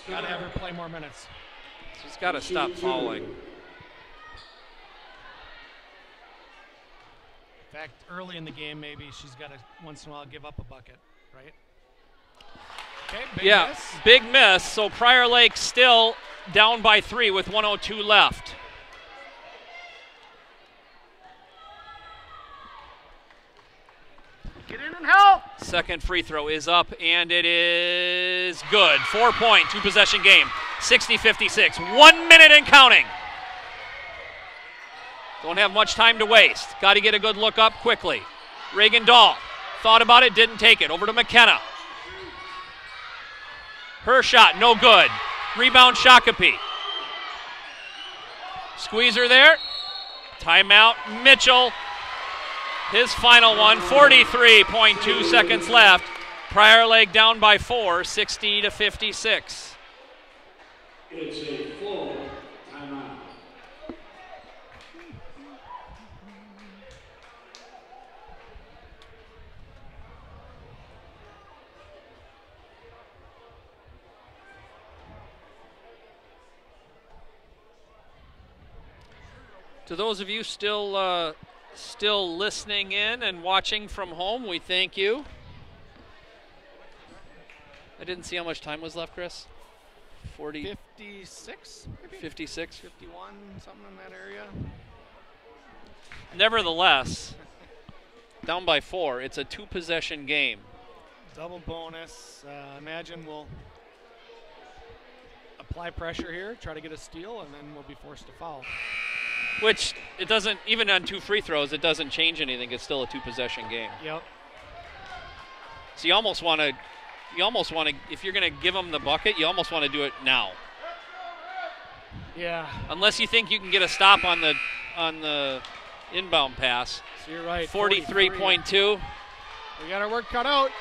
gotta have her play more minutes. She's got to stop fouling. In fact, early in the game, maybe she's got to once in a while give up a bucket, right? Okay, big miss. Big miss. So Prior Lake still down by 3 with 1:02 left. Get in and help. Second free throw is up, and it is good. 4-point, 2-possession game. 60-56. 1 minute and counting. Don't have much time to waste. Got to get a good look up quickly. Reagan Dahl thought about it, didn't take it. Over to McKenna. Her shot, no good. Rebound Shakopee. Squeezer there. Timeout, Mitchell. His final one, 43.2 seconds left. Prior Lake down by 4, 60-56. It's a full timeout. To those of you still listening in and watching from home, we thank you. I didn't see how much time was left, Chris. 40, 56, maybe? 56. 51, something in that area. Nevertheless, down by 4, it's a 2-possession game. Double bonus. Imagine we'll apply pressure here, try to get a steal, and then we'll be forced to foul. Which it doesn't, even on 2 free throws, it doesn't change anything. It's still a 2-possession game. Yep. So you almost want to, if you're going to give them the bucket, you almost want to do it now. Yeah. Unless you think you can get a stop on the inbound pass. So you're right. 43.2. We got our work cut out.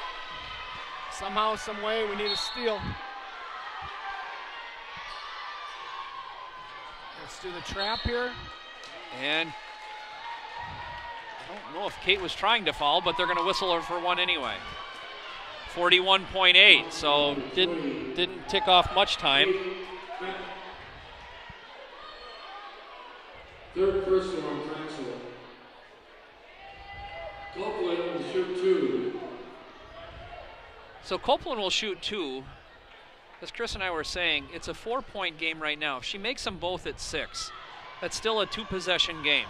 Somehow, some way, we need a steal. Let's do the trap here. And I don't know if Kate was trying to foul, but they're going to whistle her for one anyway. 41.8, so didn't tick off much time. Third personal on Traxel. Copeland will shoot 2. So Copeland will shoot 2. As Chris and I were saying, it's a 4-point game right now. If she makes them both at 6, that's still a 2-possession game.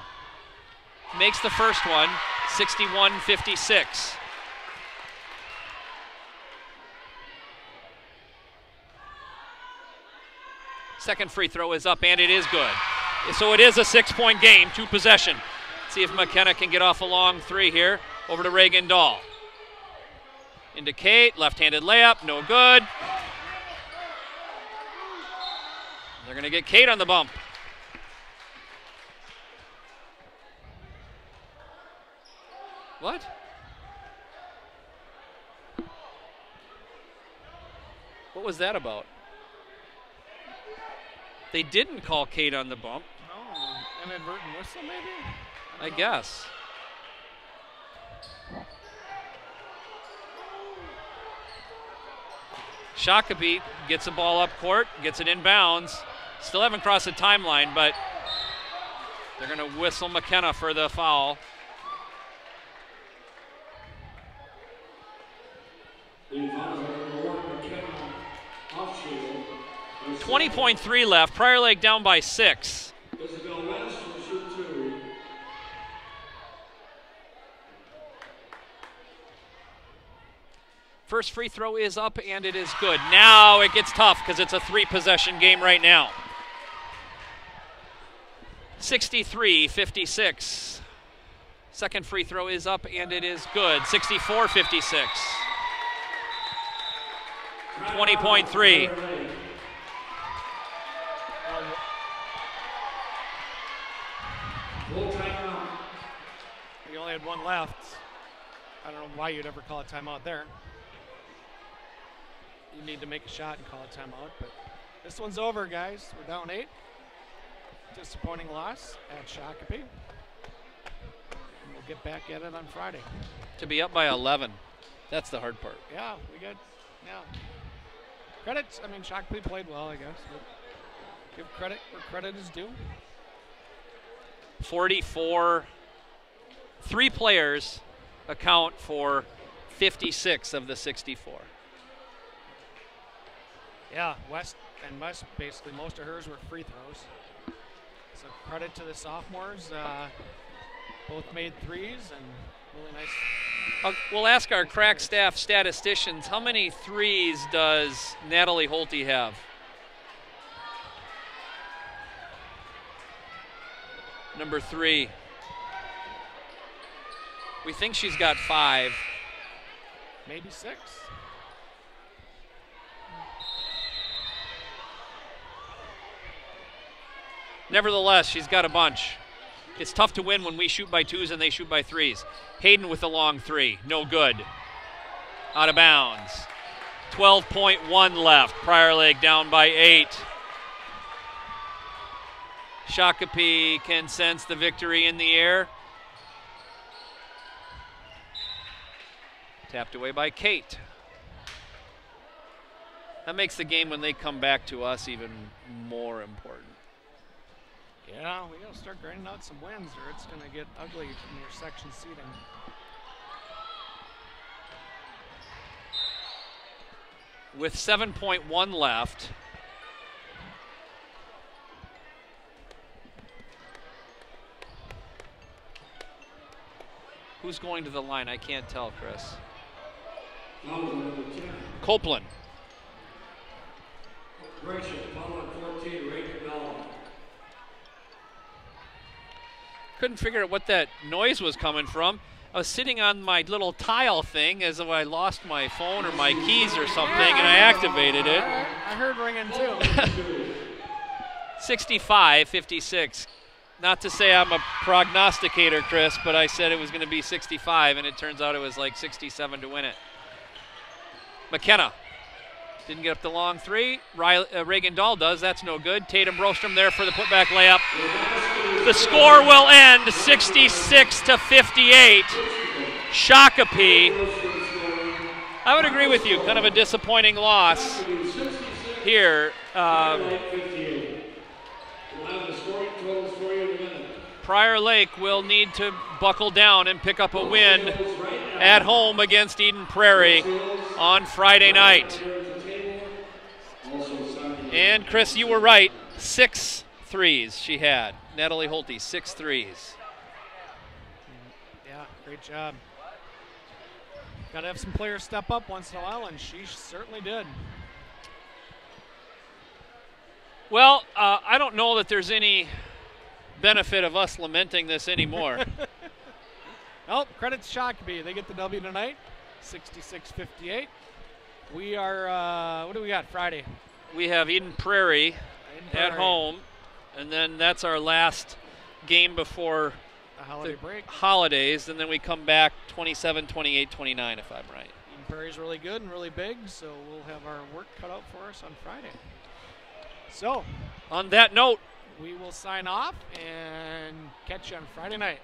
Makes the first one, 61-56. Second free throw is up, and it is good. So it is a 6-point game, 2-possession. See if McKenna can get off a long 3 here. Over to Reagan Dahl. Into Kate, left-handed layup, no good. They're going to get Kate on the bump. What? What was that about? They didn't call Kate on the bump. No, inadvertent whistle maybe? I guess. Shakopee gets the ball up court, gets it inbounds. Still haven't crossed the timeline, but they're going to whistle McKenna for the foul. 20.3 left. Prior Lake down by 6. Isabel West will shoot 2. First free throw is up, and it is good. Now it gets tough because it's a 3-possession game right now. 63-56. Second free throw is up, and it is good. 64-56. 20.3. We only had one left. I don't know why you'd ever call a timeout there. You need to make a shot and call a timeout, but this one's over, guys. We're down 8. Disappointing loss at Shakopee. And we'll get back at it on Friday. To be up by 11. That's the hard part. Yeah, credit. I mean, Shakopee played well, I guess. But give credit where credit is due. 44. 3 players account for 56 of the 64. Yeah, West, basically most of hers were free throws. So credit to the sophomores. Both made 3s and really nice. We'll ask our crack staff statisticians, how many 3s does Natalie Holte have? Number 3. We think she's got 5. Maybe 6. Nevertheless, she's got a bunch. It's tough to win when we shoot by 2s and they shoot by 3s. Hayden with a long 3. No good. Out of bounds. 12.1 left. Prior Lake down by 8. Shakopee can sense the victory in the air. Tapped away by Kate. That makes the game when they come back to us even more important. Yeah, we got to start grinding out some wins or it's going to get ugly in your section seating. With 7.1 left, Who's going to the line? I can't tell, Chris. Foul on number 10. Copeland. Correction, foul on 14, Reagan Bell. Couldn't figure out what that noise was coming from. I was sitting on my little tile thing as though I lost my phone or my keys or something, and I activated it. I heard ringing too. 65-56. Not to say I'm a prognosticator, Chris, but I said it was going to be 65, and it turns out it was like 67 to win it. McKenna didn't get up the long three. Reagan Dahl does. That's no good. Tatum Brostrom there for the putback layup. The score will end 66-58. Shakopee. I would agree with you. Kind of a disappointing loss here. Prior Lake will need to buckle down and pick up a win at home against Eden Prairie on Friday night. And Chris, you were right. 6 threes she had. Natalie Holte, 6 threes. Yeah, great job. Got to have some players step up once in a while, and she certainly did. Well, I don't know that there's any benefit of us lamenting this anymore. Well, credit to Shakopee. They get the W tonight, 66-58. We are, what do we got, Friday? We have Eden Prairie at home, and then that's our last game before the holiday break. Holidays, and then we come back 27, 28, 29, if I'm right. Eden Prairie's really good and really big, so we'll have our work cut out for us on Friday. So, on that note, we will sign off and catch you on Friday night.